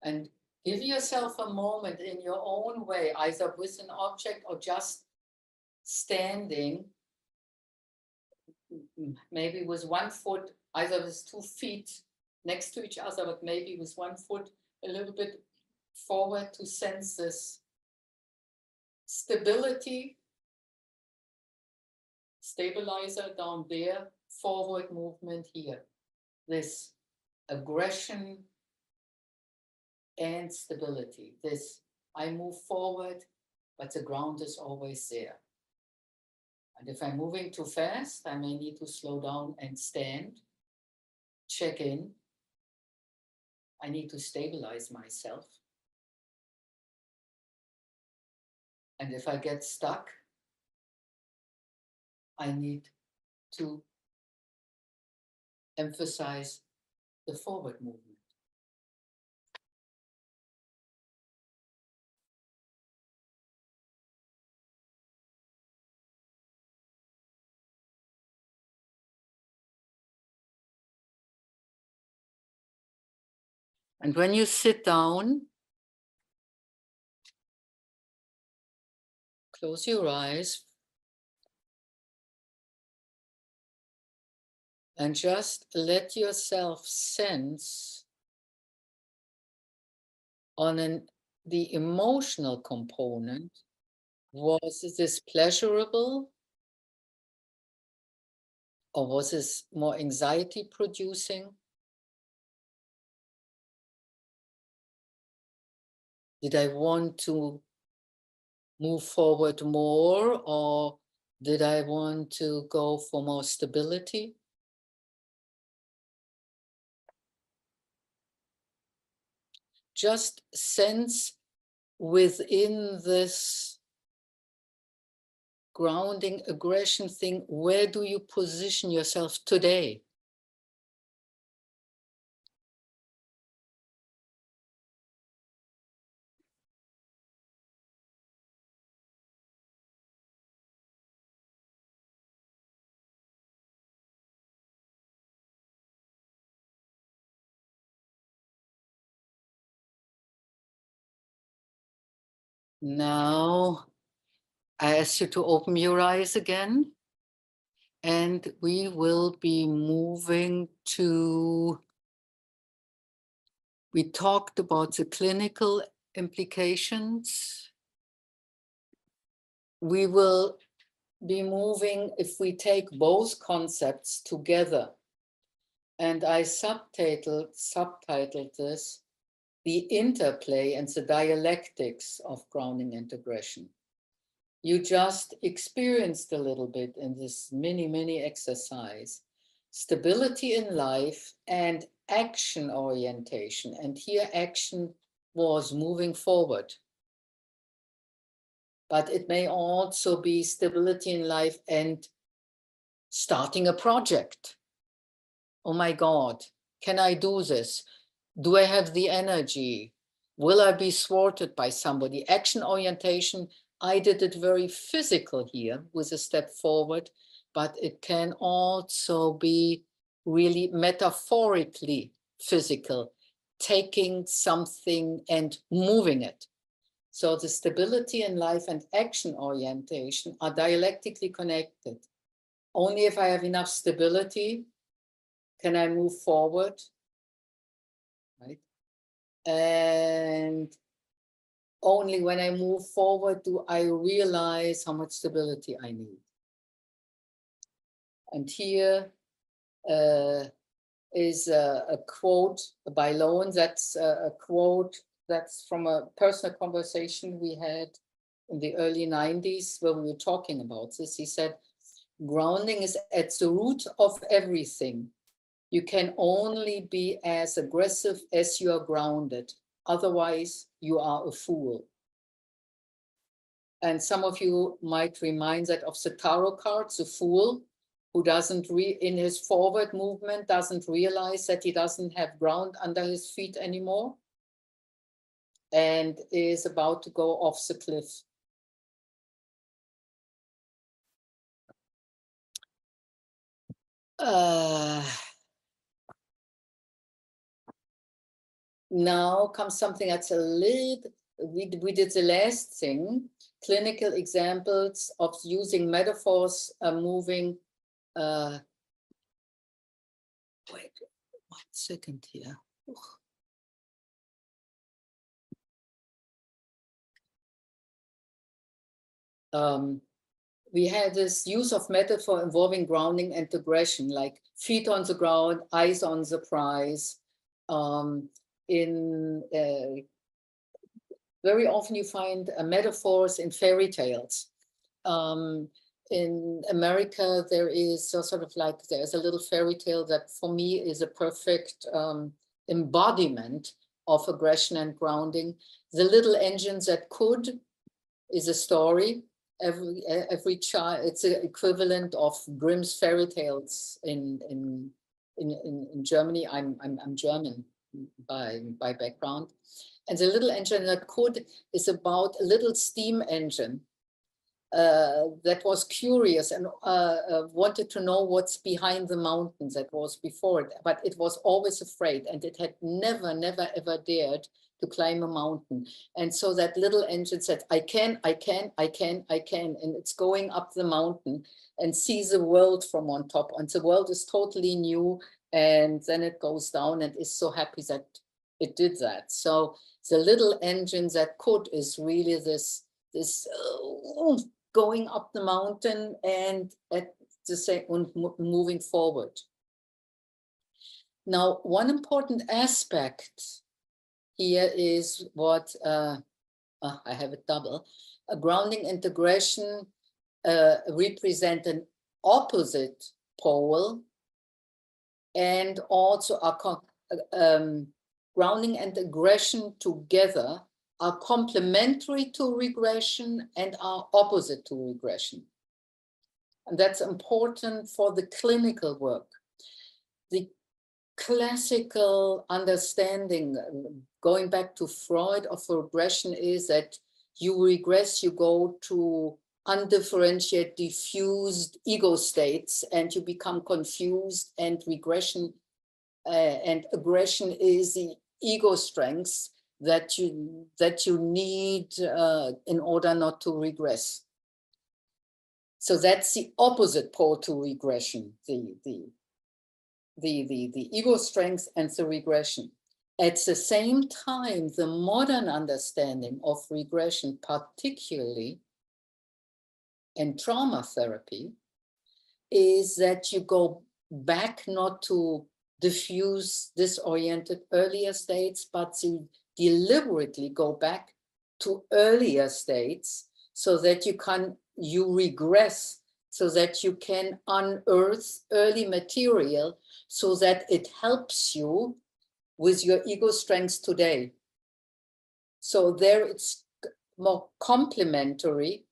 And give yourself a moment in your own way, either with an object or just standing, maybe with one foot, either with 2 feet next to each other, but maybe with one foot a little bit forward to sense this stability, stabilizer down there, forward movement here, this aggression and stability, this I move forward, but the ground is always there. And if I'm moving too fast, I may need to slow down and stand, check in. I need to stabilize myself. And if I get stuck, I need to emphasize the forward movement. And when you sit down, close your eyes and just let yourself sense on the emotional component. Was this pleasurable? Or was this more anxiety producing? Did I want to move forward more, or did I want to go for more stability? Just sense within this grounding aggression thing, where do you position yourself today? Now, I ask you to open your eyes again, and we will be moving to, we talked about the clinical implications. We will be moving, if we take both concepts together, and I subtitled this, the interplay and the dialectics of grounding and aggression. You just experienced a little bit in this mini exercise, stability in life and action orientation. And here action was moving forward. But it may also be stability in life and starting a project. Oh my God, can I do this? Do I have the energy? Will I be thwarted by somebody? Action orientation, I did it very physical here with a step forward, but it can also be really metaphorically physical, taking something and moving it. So the stability in life and action orientation are dialectically connected. Only if I have enough stability can I move forward, right? And only when I move forward do I realize how much stability I need. And here is a quote by Lowen. That's a quote that's from a personal conversation we had in the early 90s where we were talking about this. He said, grounding is at the root of everything. You can only be as aggressive as you are grounded. Otherwise, you are a fool. And some of you might remind that of the tarot cards, the fool, who doesn't, in his forward movement, doesn't realize that he doesn't have ground under his feet anymore and is about to go off the cliff. Now comes something that's a little, we did the last thing, clinical examples of using metaphors, moving, wait 1 second here. We had this use of metaphor involving grounding and aggression, like feet on the ground, eyes on the prize. Very often you find metaphors in fairy tales. In America, there is sort of like, there's a little fairy tale that for me is a perfect embodiment of aggression and grounding. The Little Engines That Could is a story. Every child, it's an equivalent of Grimm's fairy tales in Germany. I'm German by background. And The Little Engine That Could is about a little steam engine that was curious and wanted to know what's behind the mountains that was before it, but it was always afraid, and it had never ever dared to climb a mountain. And so that little engine said, I can, and it's going up the mountain and sees the world from on top, and the world is totally new, and then it goes down and is so happy that it did that. So The Little Engine That Could is really this going up the mountain and at the same moving forward. Now, one important aspect here is what I have it double. A grounding integration represent an opposite pole, and also grounding and aggression together are complementary to regression and are opposite to regression. And that's important for the clinical work. The classical understanding, going back to Freud, of regression is that you regress, you go to undifferentiated, diffused ego states, and you become confused, and regression and aggression is the ego strengths that you need in order not to regress. So that's the opposite pole to regression, the ego strength and the regression. At the same time, the modern understanding of regression, particularly in trauma therapy, is that you go back not to diffuse, disoriented earlier states, but you deliberately go back to earlier states so that you regress, so that you can unearth early material so that it helps you with your ego strengths today. So there it's more complementary,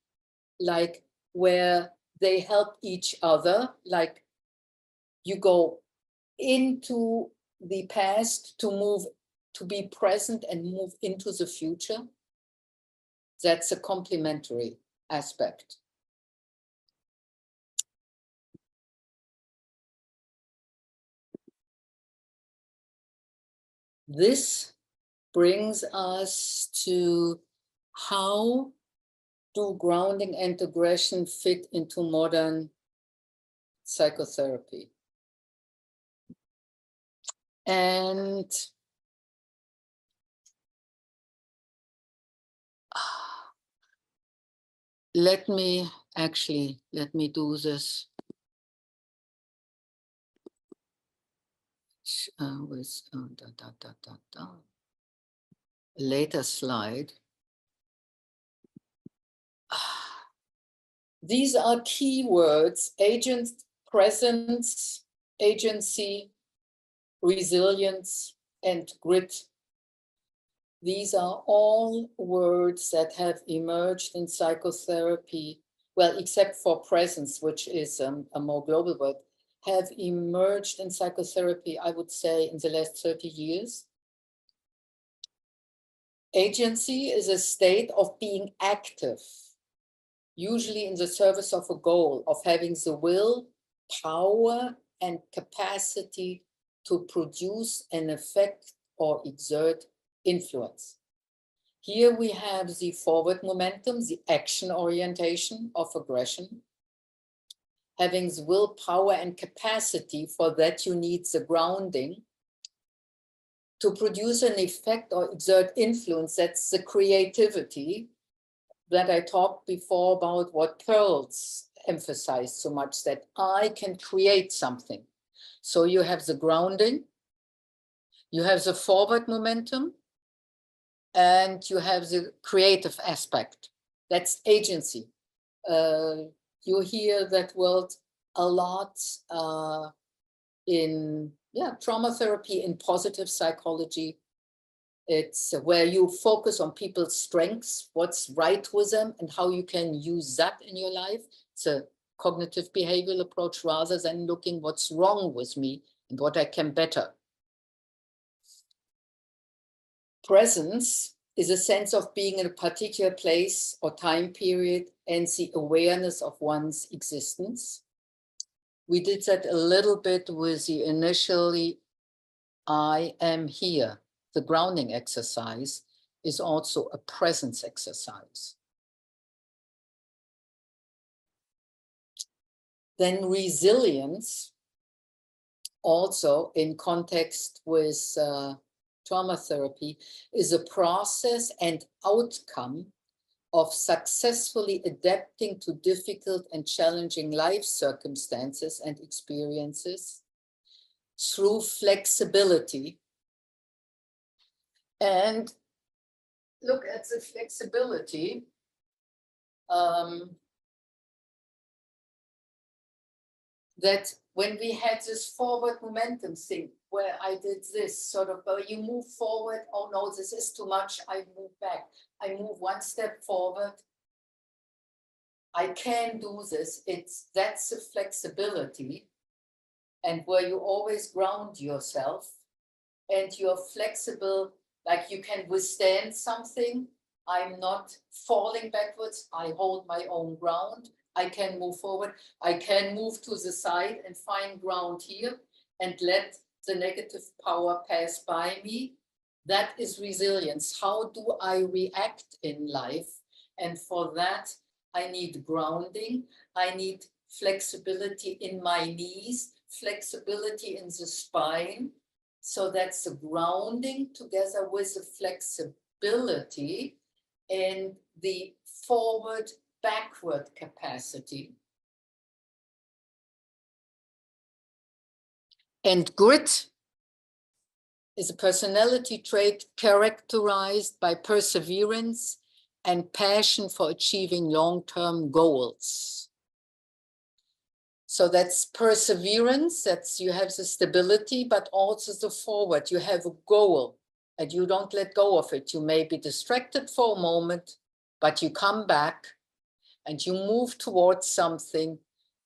like where they help each other, like you go into the past to be present and move into the future. That's a complementary aspect. This brings us to how do grounding and aggression fit into modern psychotherapy. And let me do this with later slide. These are keywords: agent, presence, agency, resilience, and grit. These are all words that have emerged in psychotherapy, well, except for presence, which is a more global word, have emerged in psychotherapy, I would say, in the last 30 years. Agency is a state of being active, usually in the service of a goal, of having the will, power, and capacity to produce an effect or exert influence. Here we have the forward momentum, the action orientation of aggression. Having the will, power, and capacity, for that you need the grounding. To produce an effect or exert influence, that's the creativity that I talked before about, what Pearls emphasized so much, that I can create something. So you have the grounding, you have the forward momentum, and you have the creative aspect. That's agency. You hear that word a lot in trauma therapy, in positive psychology. It's where you focus on people's strengths, what's right with them, and how you can use that in your life. It's a cognitive behavioral approach rather than looking what's wrong with me and what I can better. Presence is a sense of being in a particular place or time period and the awareness of one's existence. We did that a little bit with the initially I am here. The grounding exercise is also a presence exercise. Then resilience, also in context with trauma therapy, is a process and outcome of successfully adapting to difficult and challenging life circumstances and experiences through flexibility and look at the flexibility, that when we had this forward momentum thing, where I did this sort of, you move forward, oh no, this is too much, I move back. I move one step forward. I can do this. That's the flexibility, and where you always ground yourself and you're flexible, like you can withstand something. I'm not falling backwards. I hold my own ground. I can move forward. I can move to the side and find ground here and let the negative power pass by me. That is resilience. How do I react in life? And for that, I need grounding. I need flexibility in my knees, flexibility in the spine. So that's the grounding together with the flexibility and the forward backward capacity. And grit is a personality trait characterized by perseverance and passion for achieving long-term goals. So that's perseverance, that's you have the stability, but also the forward. You have a goal and you don't let go of it. You may be distracted for a moment, but you come back and you move towards something,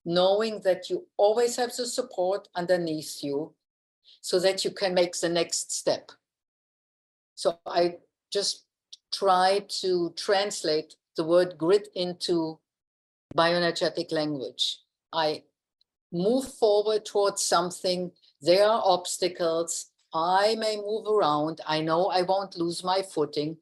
knowing that you always have the support underneath you so that you can make the next step. So I just try to translate the word grit into bioenergetic language. I move forward towards something. There are obstacles. I may move around. I know I won't lose my footing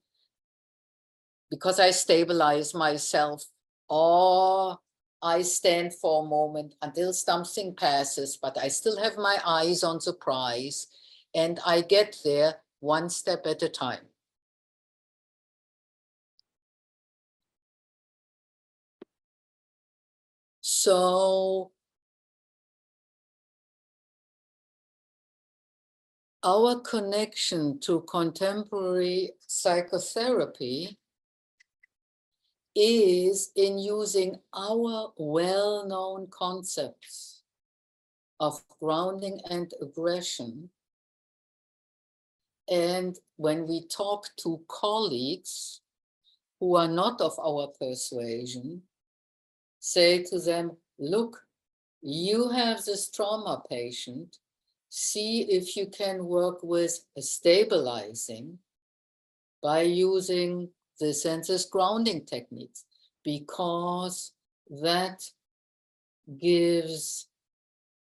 because I stabilize myself, or I stand for a moment until something passes, but I still have my eyes on the prize and I get there one step at a time. So our connection to contemporary psychotherapy is in using our well-known concepts of grounding and aggression. And when we talk to colleagues who are not of our persuasion, say to them, look, you have this trauma patient, see if you can work with stabilizing by using the senses grounding techniques, because that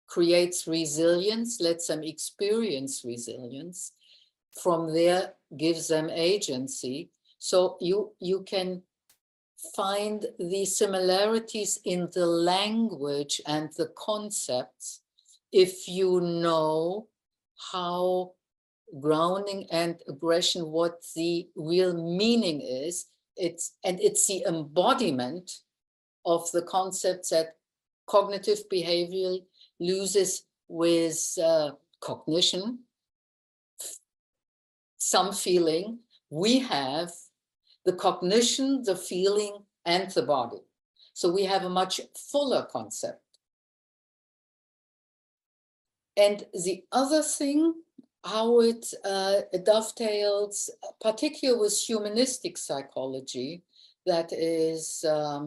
creates resilience, lets them experience resilience. From there, gives them agency. So you can find the similarities in the language and the concepts if you know how grounding and aggression, what the real meaning is. It's the embodiment of the concepts that cognitive behavior loses with cognition, some feeling. We have the cognition, the feeling, and the body. So we have a much fuller concept. And the other thing, how it dovetails, particularly with humanistic psychology, that is, the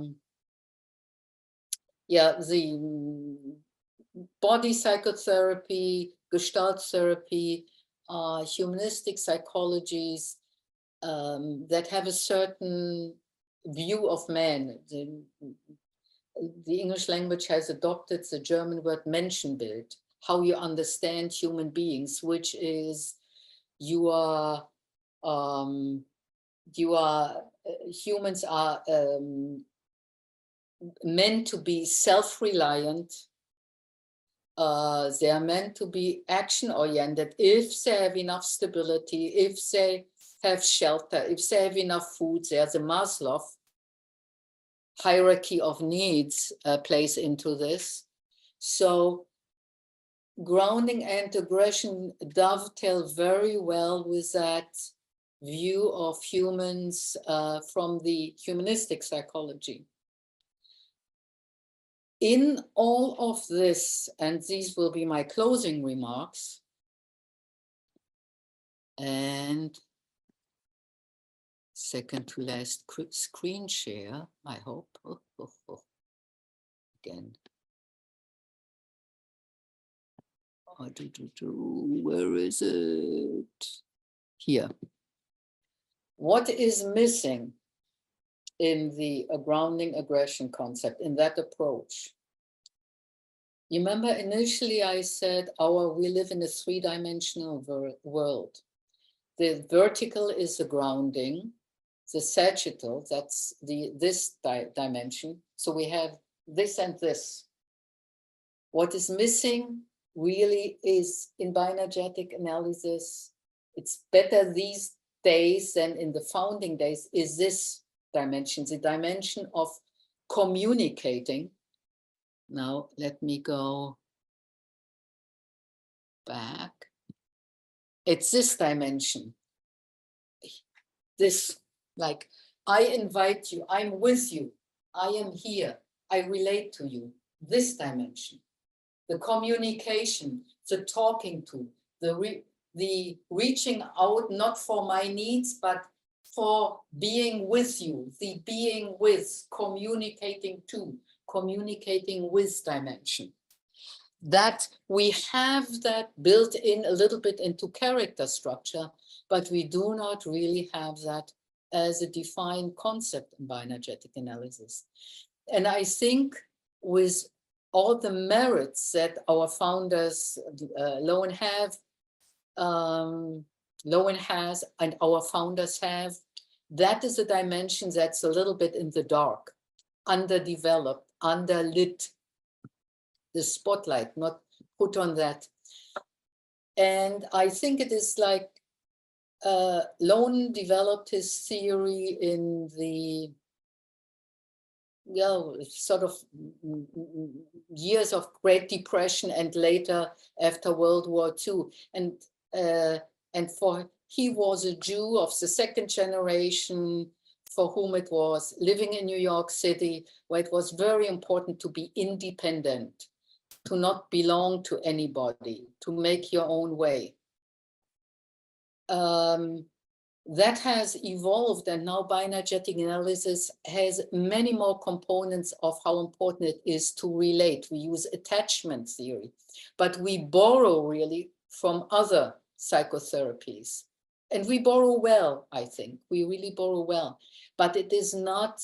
body psychotherapy, gestalt therapy, humanistic psychologies that have a certain view of man. The English language has adopted the German word Menschenbild, how you understand human beings, which is humans are meant to be self-reliant. They are meant to be action-oriented if they have enough stability, if they have shelter, if they have enough food. There's a Maslow hierarchy of needs plays into this. So grounding and aggression dovetail very well with that view of humans from the humanistic psychology. In all of this, and these will be my closing remarks, and second to last screen share, I hope. Again. Where is it? Here. What is missing in the grounding aggression concept, in that approach? You remember initially I said we live in a three-dimensional world. The vertical is the grounding, the sagittal, that's this dimension. So we have this and this. What is missing really is, in bioenergetic analysis, it's better these days than in the founding days, is this dimension, the dimension of communicating. Now, let me go back. It's this dimension. This, like, I invite you, I'm with you, I am here, I relate to you. This dimension, the communication, the talking to, the reaching out, not for my needs, but for being with you, the being with, communicating to, communicating with dimension. That we have that built in a little bit into character structure, but we do not really have that as a defined concept in bioenergetic analysis. And I think with all the merits that our founders, Lowen has, and our founders have, that is a dimension that's a little bit in the dark, underdeveloped, underlit. The spotlight not put on that. And I think it is like Lowen developed his theory in the sort of years of Great Depression and later after World War II. And he was a Jew of the second generation for whom it was living in New York City, where it was very important to be independent, to not belong to anybody, to make your own way. That has evolved, and now bioenergetic analysis has many more components of how important it is to relate. We use attachment theory, but we borrow really from other psychotherapies. And we borrow well, I think. We really borrow well. But it is not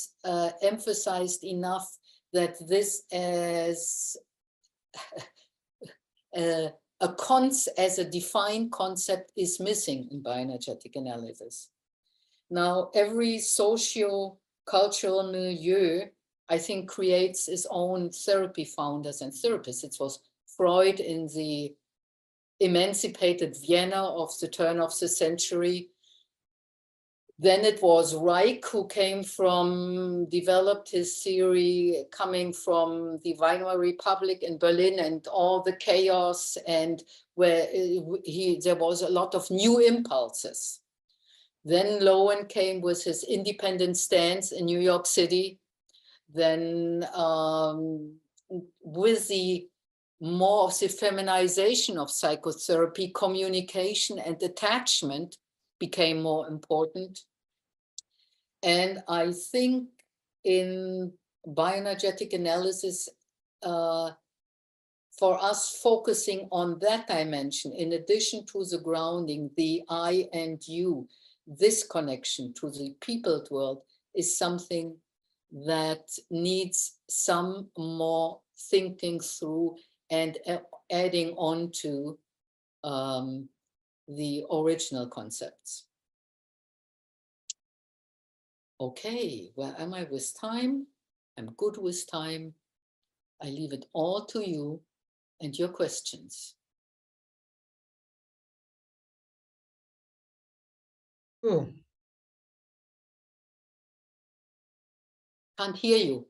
emphasized enough that this as as a defined concept is missing in bioenergetic analysis. Now, every socio-cultural milieu, I think, creates its own therapy founders and therapists. It was Freud in the emancipated Vienna of the turn of the century. Then it was Reich who developed his theory coming from the Weimar Republic in Berlin and all the chaos, and where there was a lot of new impulses. Then Lowen came with his independent stance in New York City. Then with the more of the feminization of psychotherapy, communication and attachment became more important. And I think in bioenergetic analysis, for us focusing on that dimension, in addition to the grounding, the I and you, this connection to the peopled world is something that needs some more thinking through and adding on to the original concepts. Okay, where am I with time? I'm good with time. I leave it all to you and your questions. Oh. Can't hear you.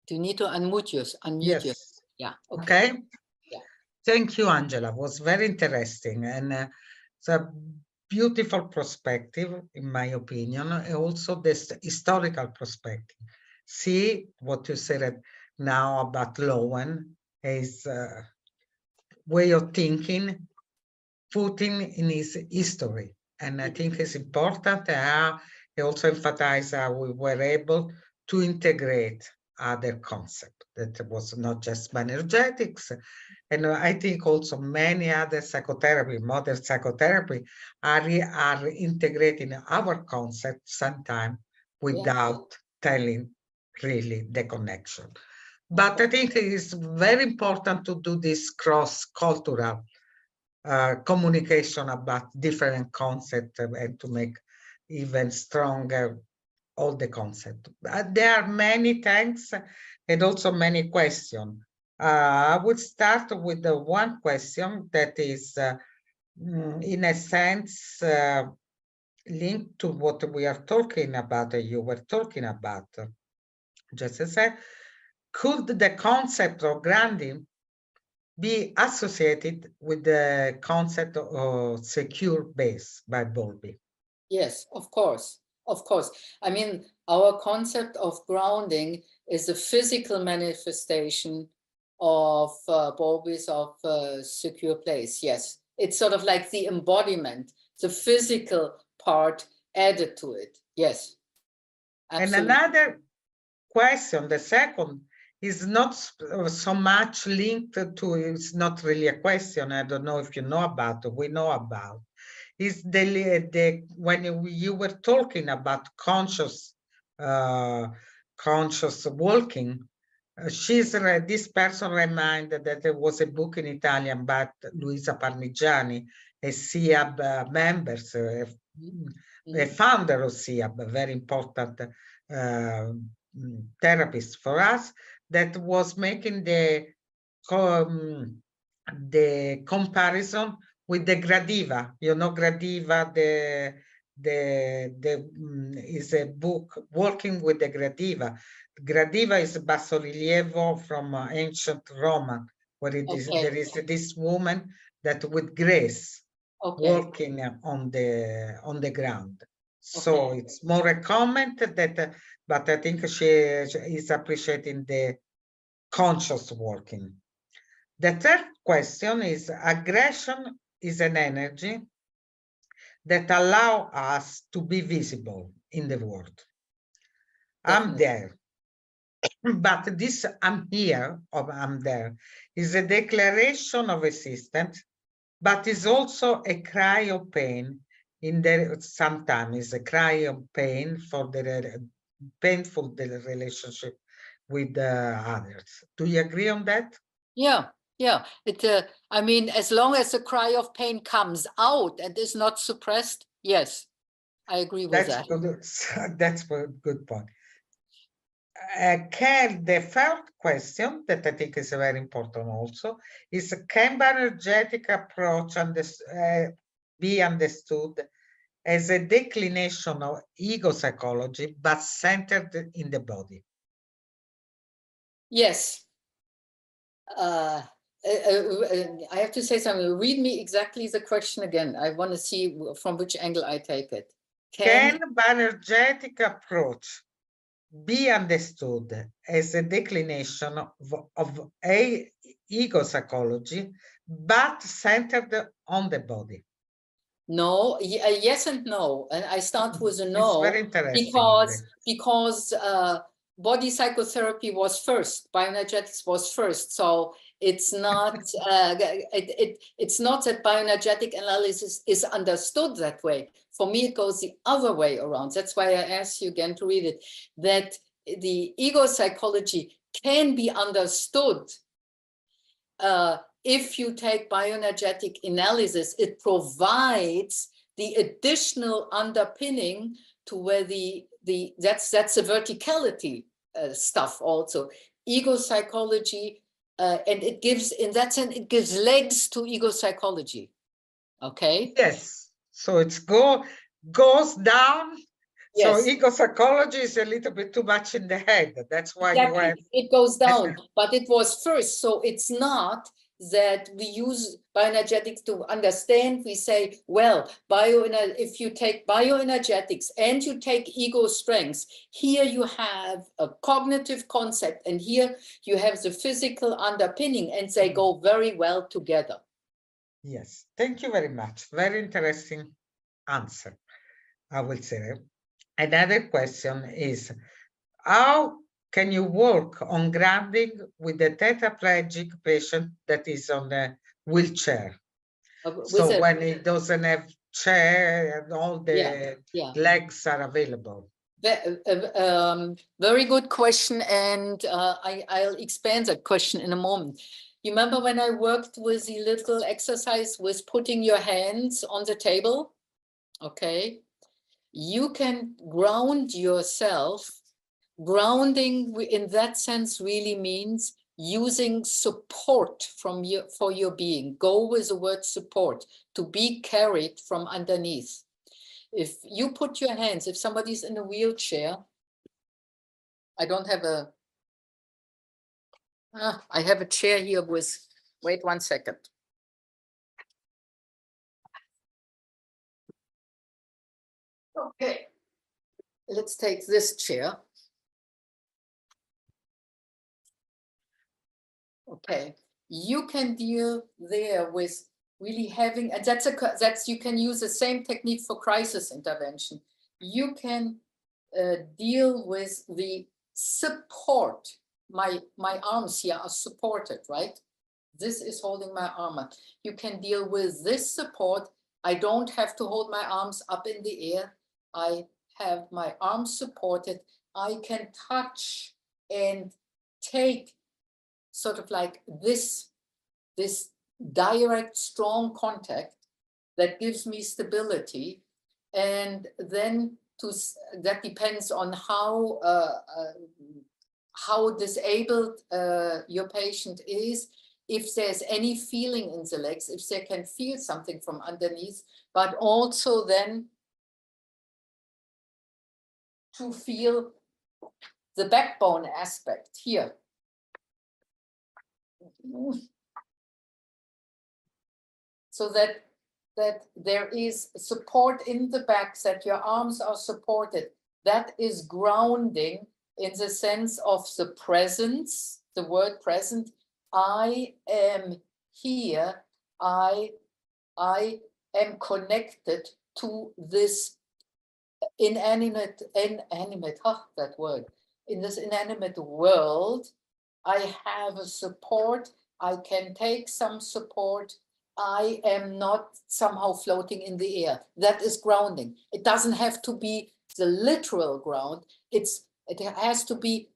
Do you need to unmute yourself? Yes. Yeah. Okay. Yeah. Thank you, Angela. It was very interesting. And a beautiful perspective, in my opinion, and also this historical perspective. See what you said now about Lowen, his way of thinking, putting in his history. And I think it's important how he also emphasized how we were able to integrate other concepts. That was not just bioenergetics. And I think also many other psychotherapy, modern psychotherapy, are integrating our concepts sometimes without telling really the connection. But I think it is very important to do this cross-cultural communication about different concepts and to make even stronger all the concepts. There are many thanks and also many questions. I would start with the one question that is, in a sense, linked to what we are talking about, you were talking about. Just as I said, could the concept of grounding be associated with the concept of secure base by Bowlby? Yes, of course. Of course. I mean, our concept of grounding is a physical manifestation of Bowlby's of secure place. Yes. It's sort of like the embodiment, the physical part added to it. Yes. Absolutely. And another question, the second, is not so much linked to, it's not really a question, I don't know if you know about, we know about, is the when you were talking about conscious walking, this person reminded that there was a book in Italian by Luisa Parmigiani, a SIAB members, a founder of SIAB, a very important therapist for us, that was making the comparison with the Gradiva. You know, Gradiva, is a book, Walking with the Gradiva. Gradiva is a bassorilievo from ancient Roman, where there is this woman that with grace walking on the ground. So it's more a comment that, but I think she is appreciating the conscious walking. The third question is, aggression is an energy that allows us to be visible in the world. Definitely. I'm there. But this I'm here or I'm there is a declaration of existence, but is also a cry of pain. Sometimes is a cry of pain for the painful relationship with others. Do you agree on that? Yeah. Yeah, I mean, as long as the cry of pain comes out and is not suppressed, yes, I agree with that. That's a good point. The third question that I think is very important also is, can bioenergetic approach be understood as a declination of ego psychology, but centered in the body? Yes. I have to say something. Read me exactly the question again. I want to see from which angle I take it. Can bioenergetic approach be understood as a declination of ego psychology, but centered on the body? No, yes and no. And I start with a no. It's very interesting. Because body psychotherapy was first, bioenergetics was first. So it's not it's not that bioenergetic analysis is understood that way. For me, it goes the other way around. That's why I asked you again to read it, that the ego psychology can be understood if you take bioenergetic analysis. It provides the additional underpinning to where that's the verticality stuff also. Ego psychology, and it gives, in that sense, it gives legs to ego psychology. Okay. Yes. So it goes down. Yes. So ego psychology is a little bit too much in the head. That's why exactly. It goes down, but it was first. So it's not that we use bioenergetics to understand. We say, well, if you take bioenergetics and you take ego strengths, here you have a cognitive concept, and here you have the physical underpinning, and they go very well together. Yes, thank you very much. Very interesting answer, I will say. Another question is, how can you work on grounding with a tetraplegic patient that is on a wheelchair? So when he doesn't have chair and all the legs are available. Very good question, and I'll expand that question in a moment. You remember when I worked with the little exercise with putting your hands on the table? Okay. You can ground yourself. Grounding in that sense really means using support for your being. Go with the word support, to be carried from underneath. If you put your hands, if somebody's in a wheelchair, I don't have I have a chair here with, wait 1 second. Okay, let's take this chair. Okay, you can deal there with really having, and that's you can use the same technique for crisis intervention. You can deal with the support. My arms here are supported, right? This is holding my arm up. You can deal with this support. I don't have to hold my arms up in the air. I have my arms supported. I can touch and take sort of like this direct, strong contact that gives me stability. And then that depends on how disabled your patient is, if there's any feeling in the legs, if they can feel something from underneath, but also then to feel the backbone aspect here. So that there is support in the back, that your arms are supported. That is grounding in the sense of the presence, the word present. I am here. I am connected to this inanimate, that word. In this inanimate world, I have a support. I can take some support. I am not somehow floating in the air. That is grounding. It doesn't have to be the literal ground. It has to be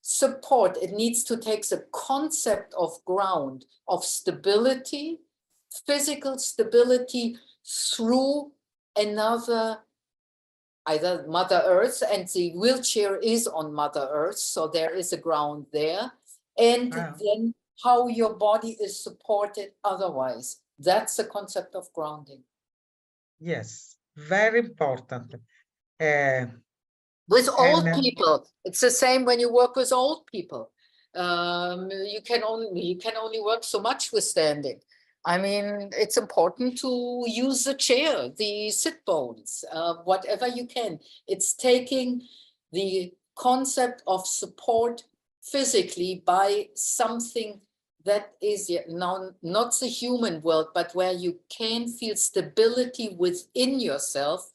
support. It needs to take the concept of ground, of stability, physical stability through another, either Mother Earth, and the wheelchair is on Mother Earth, so there is a ground there. And then how your body is supported otherwise. That's the concept of grounding. Yes, very important. With old people, it's the same when you work with old people. You can only work so much with standing. I mean, it's important to use the chair, the sit bones, whatever you can. It's taking the concept of support physically by something that is now not the human world, but where you can feel stability within yourself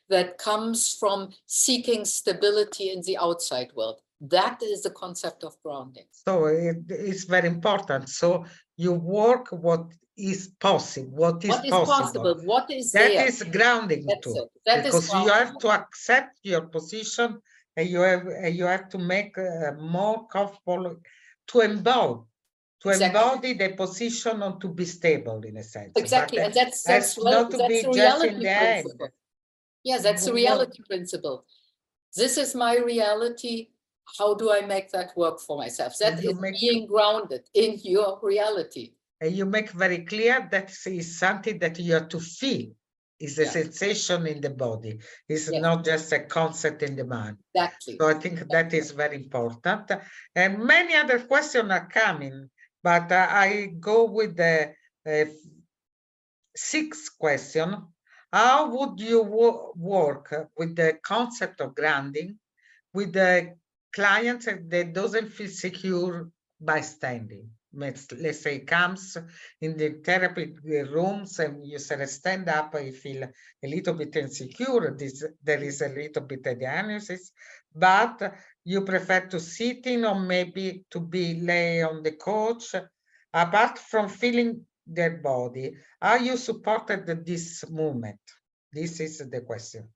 that comes from seeking stability in the outside world. That is the concept of grounding. So it's very important. So you work what is possible, what is possible. What is that there. Is grounding too. Because you have to accept your position, and you have to make more comfortable, to embody the position and to be stable in a sense. Exactly, but and that's not to be just in the end. Yeah, that's the reality principle. This is my reality. How do I make that work for myself? That is being grounded in your reality. And you make very clear that is something that you have to feel. Is a sensation in the body. It's not just a concept in the mind. Exactly. So I think that is very important. And many other questions are coming. But I go with the sixth question. How would you work with the concept of grounding with the client that doesn't feel secure by standing? Let's say comes in the therapy rooms and you say stand up, I feel a little bit insecure. There is a little bit of analysis, but you prefer to sit in or maybe to be lay on the couch. Apart from feeling their body, are you supported this movement? This is the question.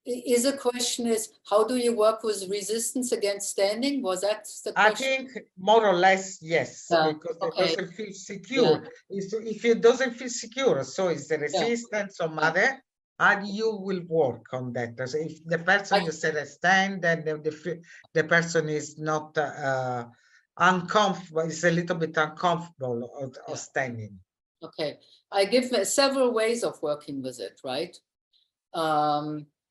Is the question is, how do you work with resistance against standing? Was that the question? I think more or less, yes, because it doesn't feel secure. If it doesn't feel secure, so it's the resistance or mother, and you will work on that. So if the person you said stand, then the person is not uncomfortable, is a little bit uncomfortable of standing. Okay, I give several ways of working with it, right?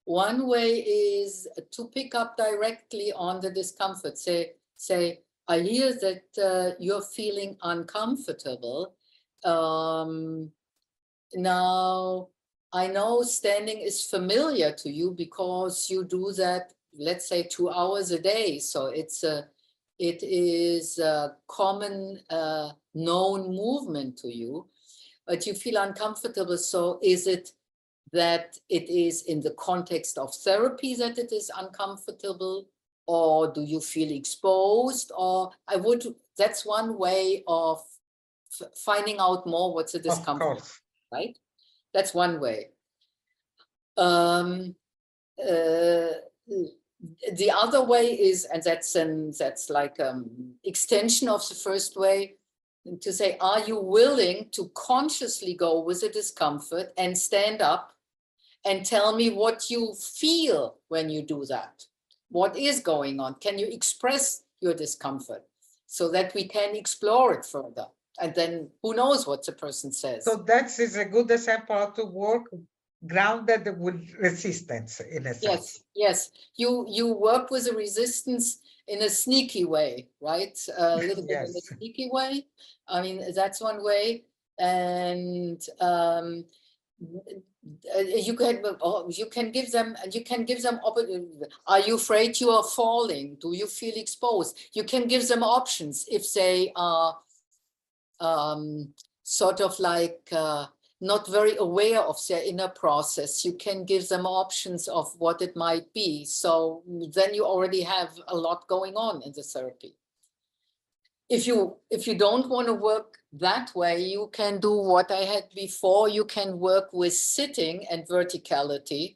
One way is to pick up directly on the discomfort. Say, I hear that you're feeling uncomfortable. Now, I know standing is familiar to you because you do that, let's say, 2 hours a day. So it is a common known movement to you, but you feel uncomfortable. So is it that it is in the context of therapy that it is uncomfortable, or do you feel exposed? Or that's one way of finding out more what's the discomfort, right? That's one way. The other way is, and that's like extension of the first way, to say, are you willing to consciously go with the discomfort and stand up and tell me what you feel when you do that? What is going on? Can you express your discomfort so that we can explore it further? And then who knows what the person says. So that is a good example to work grounded with resistance in a sense. Yes. You work with a resistance in a sneaky way, right? A little bit in a sneaky way. I mean, that's one way. And you can give them, are you afraid you are falling? Do you feel exposed? You can give them options if they are sort of like not very aware of their inner process. You can give them options of what it might be. So then you already have a lot going on in the therapy. If you don't want to work that way, you can do what I had before. You can work with sitting and verticality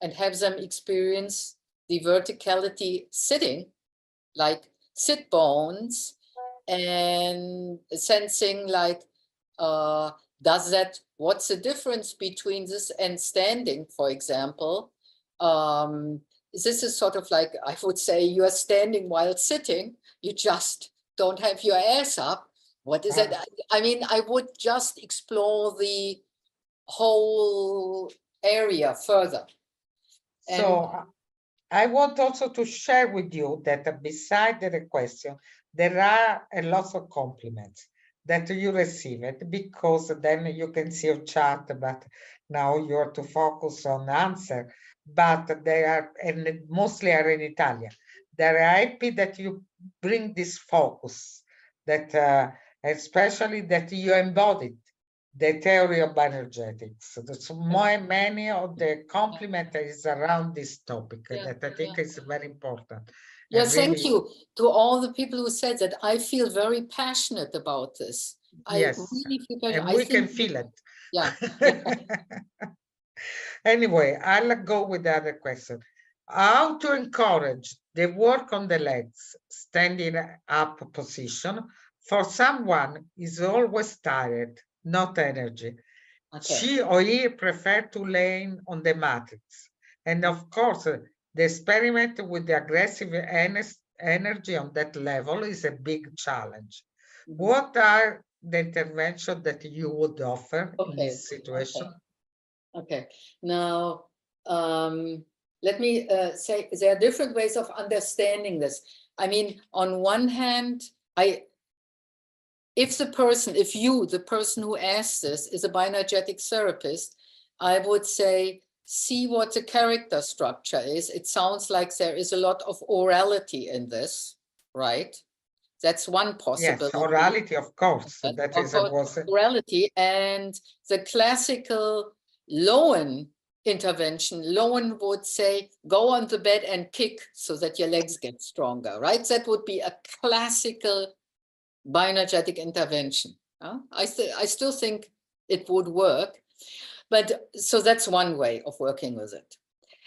and have them experience the verticality sitting, like sit bones, and sensing like, what's the difference between this and standing, for example? This is sort of like, I would say, you are standing while sitting, you just don't have your ass up. What is it? I mean, I would just explore the whole area further. So I want also to share with you that beside the question, there are a lot of compliments that you receive it, because then you can see your chart, but now you have to focus on answer. But they are, and mostly are in Italian. They're happy that you bring this focus, that especially that you embodied the theory of bioenergetics. So many of the compliment is around this topic that I think is very important. Yes, really, thank you to all the people who said that. I feel very passionate about this. Yes, I really feel passionate. And we can feel it. Yeah. Anyway, I'll go with the other question. How to encourage the work on the legs, standing up position, for someone is always tired, not energy. Okay. She or he prefer to lay on the matrix. And of course, the experiment with the aggressive energy on that level is a big challenge. What are the interventions that you would offer in this situation? Okay. Now, let me say there are different ways of understanding this. I mean, on one hand, if you, the person who asked this, is a bioenergetic therapist, I would say, see what the character structure is. It sounds like there is a lot of orality in this, right? That's one possibility. Yes, orality, of course. That is orality, and the classical Lowen intervention. Lowen would say, go on the bed and kick so that your legs get stronger, right? That would be a classical bioenergetic intervention. I still think it would work, but so that's one way of working with it.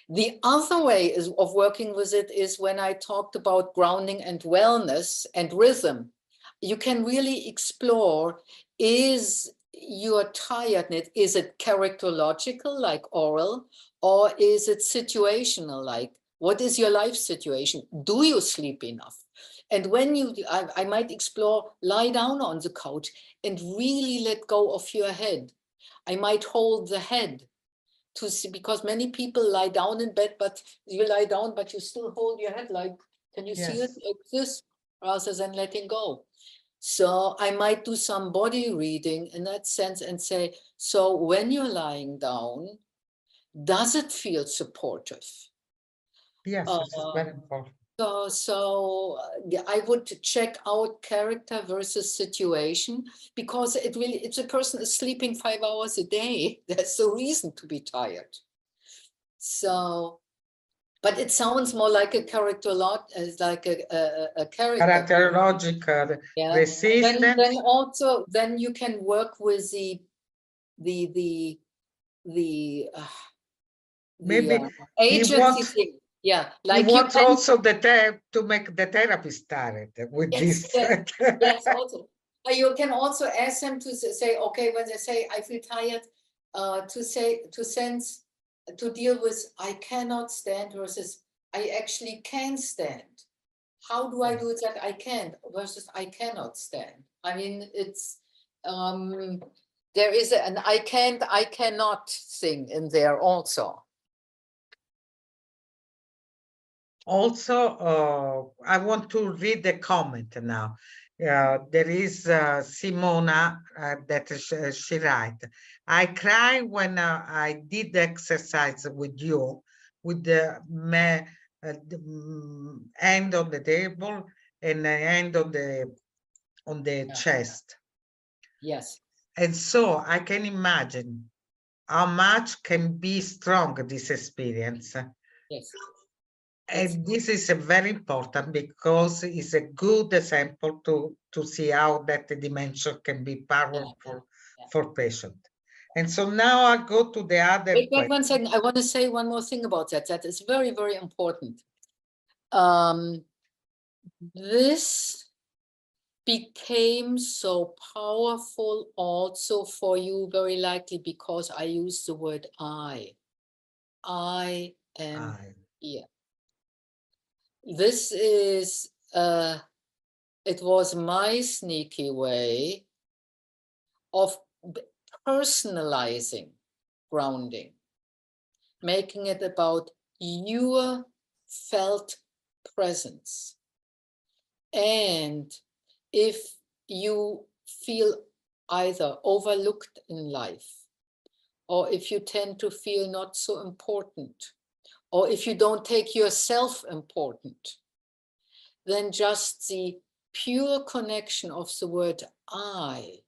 The other way of working with it is when I talked about grounding and wellness and rhythm. You can really explore, is your tiredness, is it characterological like oral, or is it situational like, what is your life situation? Do you sleep enough? And when I might explore, lie down on the couch and really let go of your head. I might hold the head to see, because many people lie down in bed, but you lie down, but you still hold your head like, can you see it like this, rather than letting go? So I might do some body reading in that sense and say, so when you're lying down, does it feel supportive? Yes, this is very important. So I would check out character versus situation, because if a person is sleeping 5 hours a day, that's the reason to be tired. So, but it sounds more like a character like a character. Characterological resistance. Then you can work with maybe agency thing. Yeah, like you want also to make the therapy started with this. Yes, also. You can also ask them to say, okay, when they say, I feel tired, to deal with, I cannot stand versus I actually can stand. How do I do that I can versus I cannot stand? I mean, it's, there is an I can't, I cannot thing in there also. Also, I want to read the comment now. There is Simona that she writes, I cry when I did exercise with you, with the hand on the table and the hand on the chest. Yes. And so I can imagine how much can be strong this experience. Yes. And this is very important because it's a good example to see how that dimension can be powerful for patient. And so now I go to the other. Wait 1 second. I want to say one more thing about that. That is very, very important. This became so powerful also for you, very likely because I use the word I am here. This is, it was my sneaky way of personalizing grounding, making it about your felt presence. And if you feel either overlooked in life, or if you tend to feel not so important, or if you don't take yourself important, then just the pure connection of the word I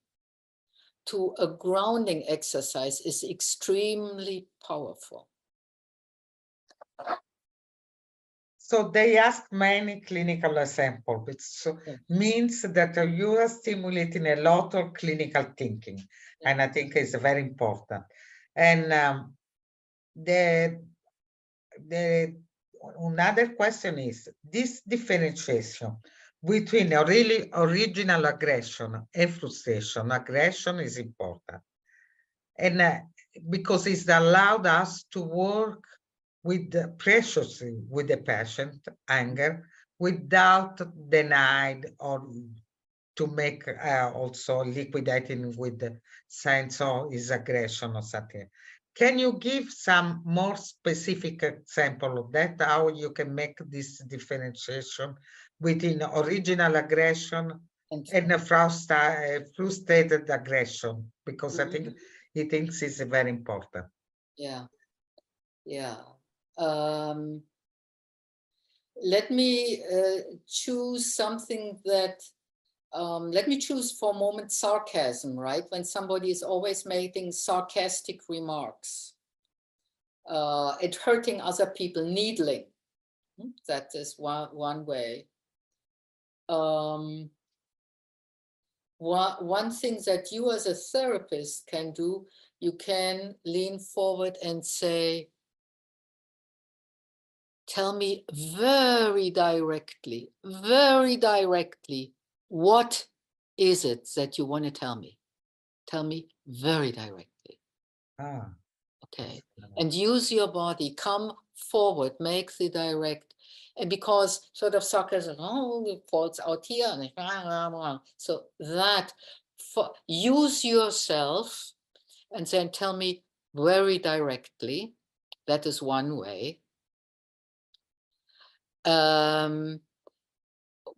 to a grounding exercise is extremely powerful. So they asked many clinical examples, which means that you are stimulating a lot of clinical thinking, and I think it's very important. And another question is this differentiation between a really original aggression and frustration. Aggression is important, and because it's allowed us to work with preciously with the patient anger without denied or to make also liquidating with the sense of his aggression or something. Can you give some more specific example of that, how you can make this differentiation between original aggression and a frustrated aggression? Because I think he thinks it's very important. Yeah, yeah. Let me choose something that, let me choose for a moment sarcasm, right? When somebody is always making sarcastic remarks, it hurting other people, needling. That is one way. One thing that you as a therapist can do, you can lean forward and say, tell me very directly, what is it that you want to tell me? Tell me very directly. Okay. And use your body, come forward, make the direct, and because sort of sarcasm, it falls out here. So that, use yourself and then tell me very directly. That is one way.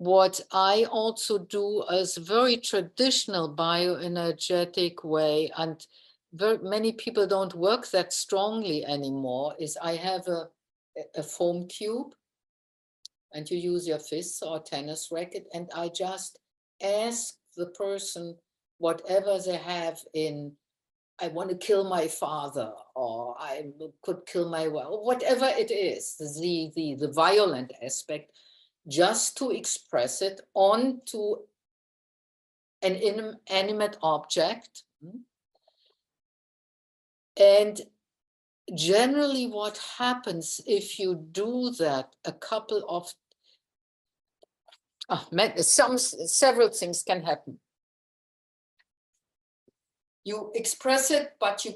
What I also do as very traditional bioenergetic way, and very many people don't work that strongly anymore, is I have a foam cube, and you use your fists or tennis racket, and I just ask the person whatever they have in, I want to kill my father, or I could kill my wife, whatever it is, the violent aspect, just to express it onto an inanimate object. And generally what happens if you do that a couple of, several things can happen. You express it, but you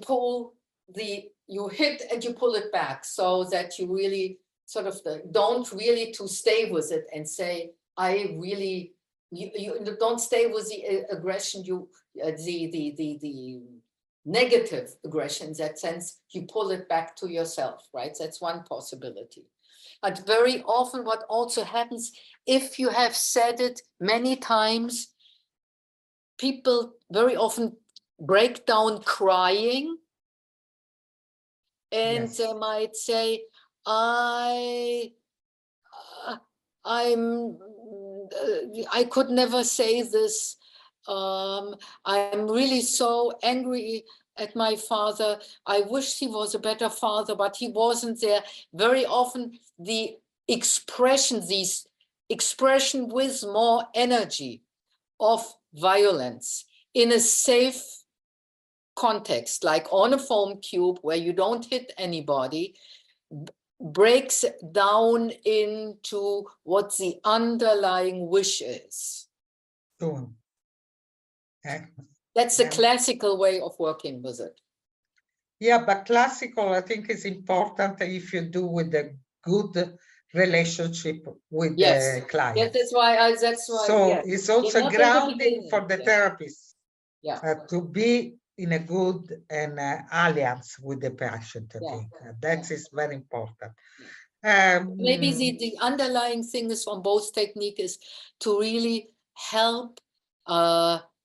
you hit and you pull it back, so that you really sort of don't really to stay with it and say, I really, you don't stay with the aggression, the negative aggression, in that sense, you pull it back to yourself, right? That's one possibility. But very often what also happens, if you have said it many times, people very often break down crying, and they might say, I could never say this. I'm really so angry at my father. I wish he was a better father, but he wasn't there. Very often the expression with more energy of violence in a safe context, like on a foam cube where you don't hit anybody, breaks down into what the underlying wish is. That's the classical way of working with it. Yeah, but classical, I think, is important if you do with a good relationship with the client. Yes, that's why. So it's also grounding for the therapist to be in a good alliance with the patient. I think that is very important. Maybe the underlying thing is from both technique is to really help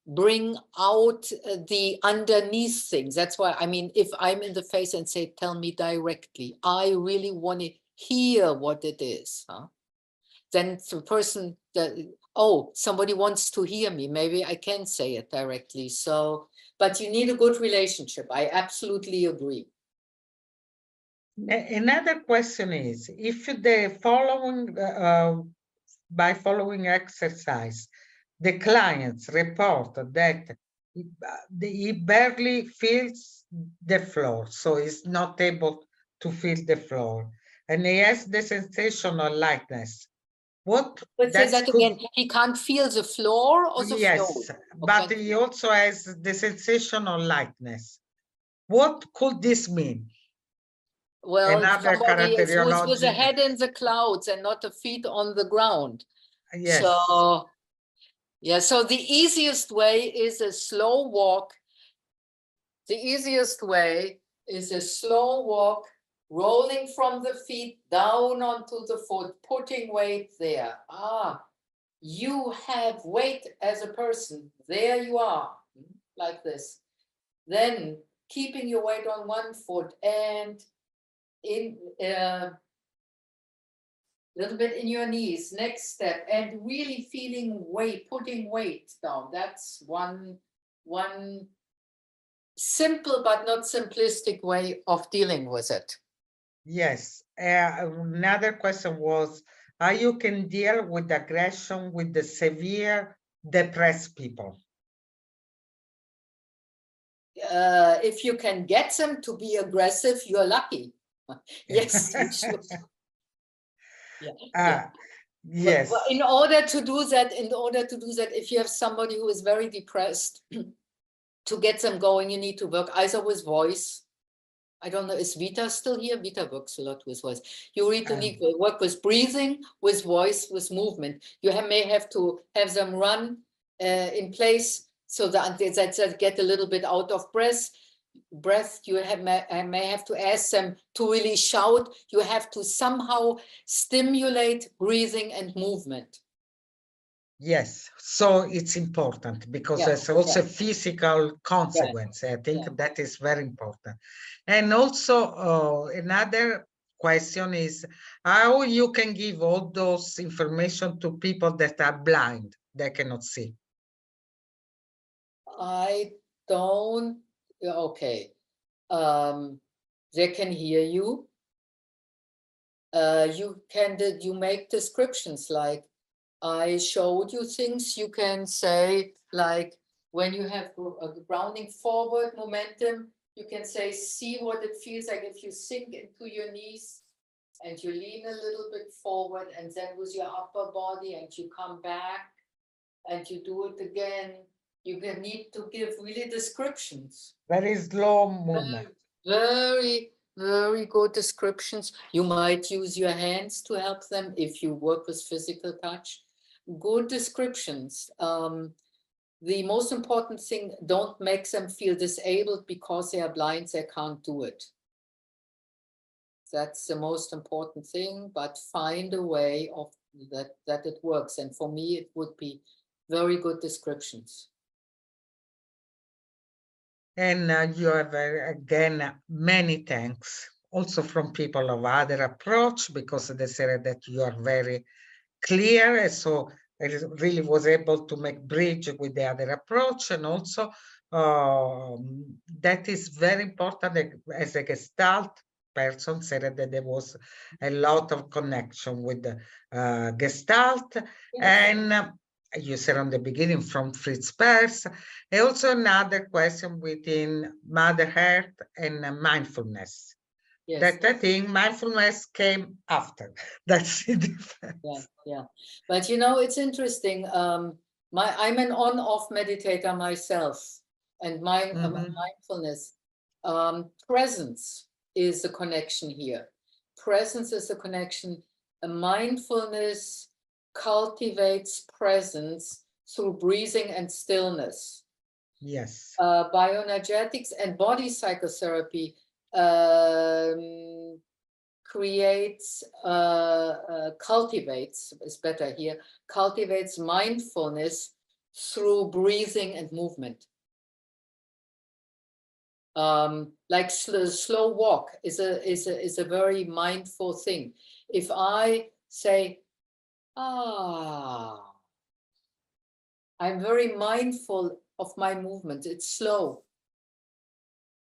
bring out the underneath things. That's why, I mean, if I'm in the face and say, tell me directly, I really want to hear what it is. Then the person that, oh, somebody wants to hear me, maybe I can say it directly. So, but you need a good relationship. I absolutely agree. Another question is, if the following, by following exercise, the clients report that he barely feels the floor, so he's not able to feel the floor, and he has the sensation of lightness. What? Let's say that again. He can't feel the floor or the floor. Yes, but he also has the sensation of lightness. What could this mean? Well, somebody is who's with a head in the clouds and not a feet on the ground. Yes. So, yeah, so the easiest way is a slow walk. The easiest way is a slow walk, rolling from the feet down onto the foot, putting weight there. You have weight as a person. There you are, like this. Then keeping your weight on one foot and in little bit in your knees. Next step, and really feeling weight, putting weight down. That's one simple but not simplistic way of dealing with it. Yes. Another question was how you can deal with aggression with the severe depressed people. If you can get them to be aggressive, you're lucky. Yes, you should. Yeah. Yes. But in order to do that, if you have somebody who is very depressed, to get them going, you need to work either with voice. I don't know, is Vita still here? Vita works a lot with voice. You need to work with breathing, with voice, with movement. You may have to have them run in place so that they get a little bit out of breath. You may have to ask them to really shout. You have to somehow stimulate breathing and movement. Yes, so it's important because there's also physical consequence. I think that is very important. And also another question is how you can give all those information to people that are blind, they cannot see. I don't, okay. They can hear you. You make descriptions like, I showed you things you can say, like when you have a grounding forward momentum, you can say, see what it feels like if you sink into your knees and you lean a little bit forward, and then with your upper body and you come back and you do it again. You need to give really descriptions. Very slow movement. Very, very good descriptions. You might use your hands to help them if you work with physical touch. Good descriptions. The most important thing, don't make them feel disabled because they are blind, they can't do it. That's the most important thing, but find a way of that it works. And for me, it would be very good descriptions. And you have, again, many thanks also from people of other approach, because they said that you are very clear. And so I really was able to make bridge with the other approach. And also that is very important as a Gestalt person, said that there was a lot of connection with the Gestalt. Yes. And you said on the beginning from Fritz Perls. And also another question within Mother Earth and mindfulness. Yes. That I think mindfulness came after. That's the difference. Yeah. But you know, it's interesting. I'm an on-off meditator myself, and my mindfulness, presence is the connection here. Presence is the connection. Mindfulness cultivates presence through breathing and stillness. Yes. Bioenergetics and body psychotherapy creates, cultivates, is better here, cultivates mindfulness through breathing and movement. Like slow walk is a very mindful thing. If I say, I'm very mindful of my movement, it's slow.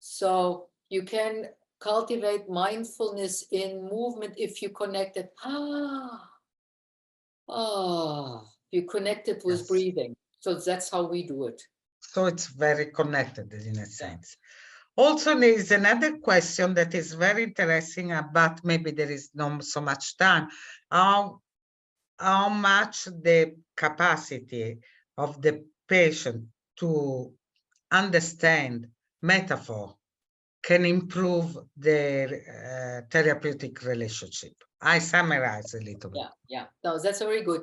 So you can cultivate mindfulness in movement if you connect it. You connect it with breathing. So that's how we do it. So it's very connected in a sense. Also, there is another question that is very interesting, but maybe there is not so much time. How much the capacity of the patient to understand metaphor can improve their therapeutic relationship. I summarize a little bit. Yeah. No, that's very good.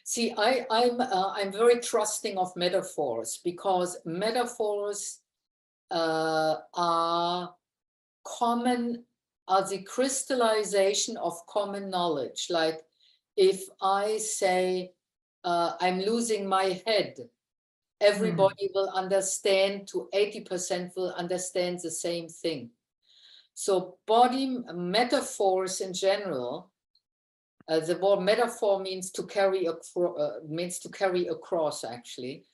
See, I'm very trusting of metaphors, because metaphors are the crystallization of common knowledge. Like if I say, I'm losing my head, everybody will understand, to 80% will understand the same thing. So body metaphors in general, the word metaphor means to carry across actually.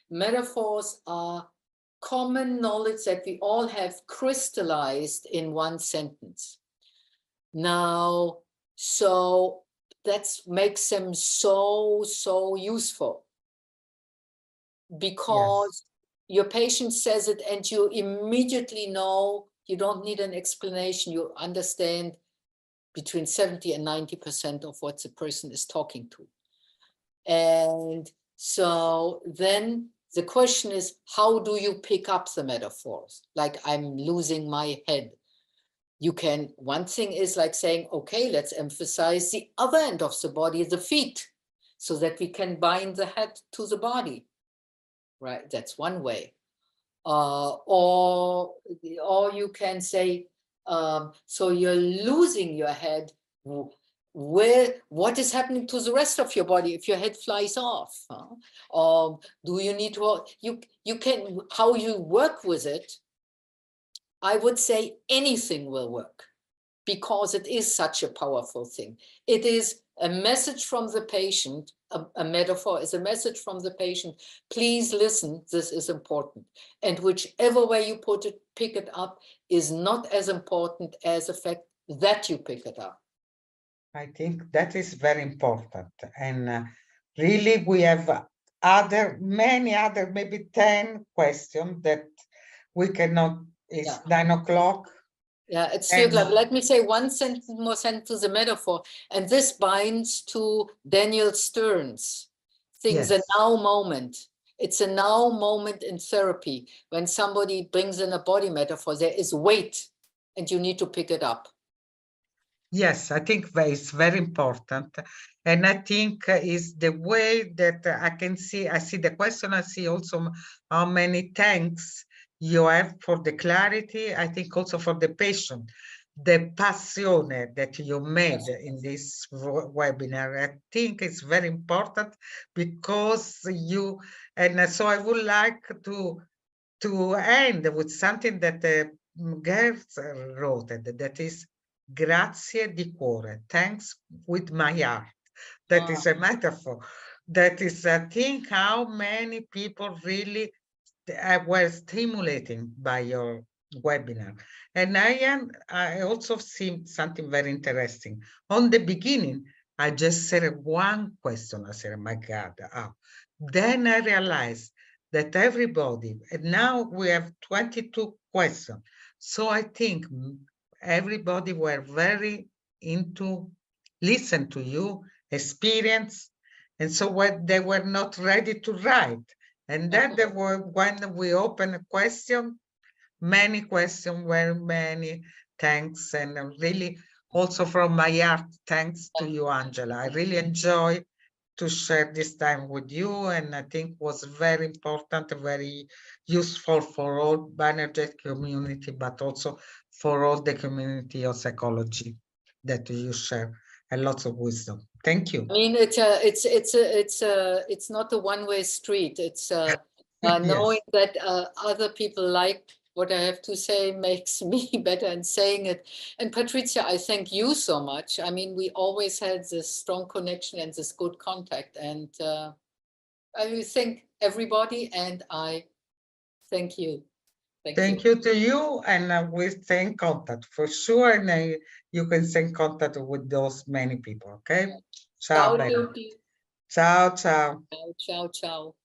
Metaphors are common knowledge that we all have crystallized in one sentence. Now, so that makes them so useful, because your patient says it and you immediately know, you don't need an explanation, you understand between 70 and 90% of what the person is talking to. And so then the question is, how do you pick up the metaphors? Like, I'm losing my head. You can, one thing is like saying, okay, let's emphasize the other end of the body, the feet, so that we can bind the head to the body, right? That's one way. Or you can say, so you're losing your head. What is happening to the rest of your body if your head flies off? Do you need to, you can, how you work with it, I would say anything will work, because it is such a powerful thing. It is a message from the patient, a metaphor is a message from the patient. Please listen, this is important. And whichever way you pick it up is not as important as the fact that you pick it up. I think that is very important. And really, we have many other, maybe 10 questions that we cannot, it's 9 o'clock. Yeah, it's still like, let me say one more sentence to the metaphor, and this binds to Daniel Stern's thing, yes. The now moment. It's a now moment in therapy. When somebody brings in a body metaphor, there is weight, and you need to pick it up. Yes, I think that is very important. And I think is the way that I see the question, I see also how many thanks you have for the clarity. I think also for the patient, the passion that you made in this webinar. I think it's very important because and so I would like to end with something that Gert wrote, that is, grazie di cuore, thanks with my heart. That is a metaphor. That is, I think, how many people really were stimulating by your webinar. And I also see something very interesting. On the beginning, I just said one question. I said, my God. Then I realized that everybody, and now we have 22 questions. So I think everybody were very into listen to you, experience, and so when they were not ready to write. And then there were, when we open a question, many questions were many thanks, and really also from my heart, thanks to you, Angela. I really enjoy to share this time with you, and I think was very important, very useful for all Bioenergetic community, but also for all the community of psychology that you share, and lots of wisdom. Thank you. I mean, it's not a one-way street. It's knowing that other people like what I have to say makes me better in saying it. And Patricia, I thank you so much. I mean, we always had this strong connection and this good contact. And I thank everybody, and I thank you. Thank you to you, and we stay in contact for sure. And you can stay in contact with those many people. Okay. Ciao. Ciao. Ciao. Ciao. Ciao. Ciao.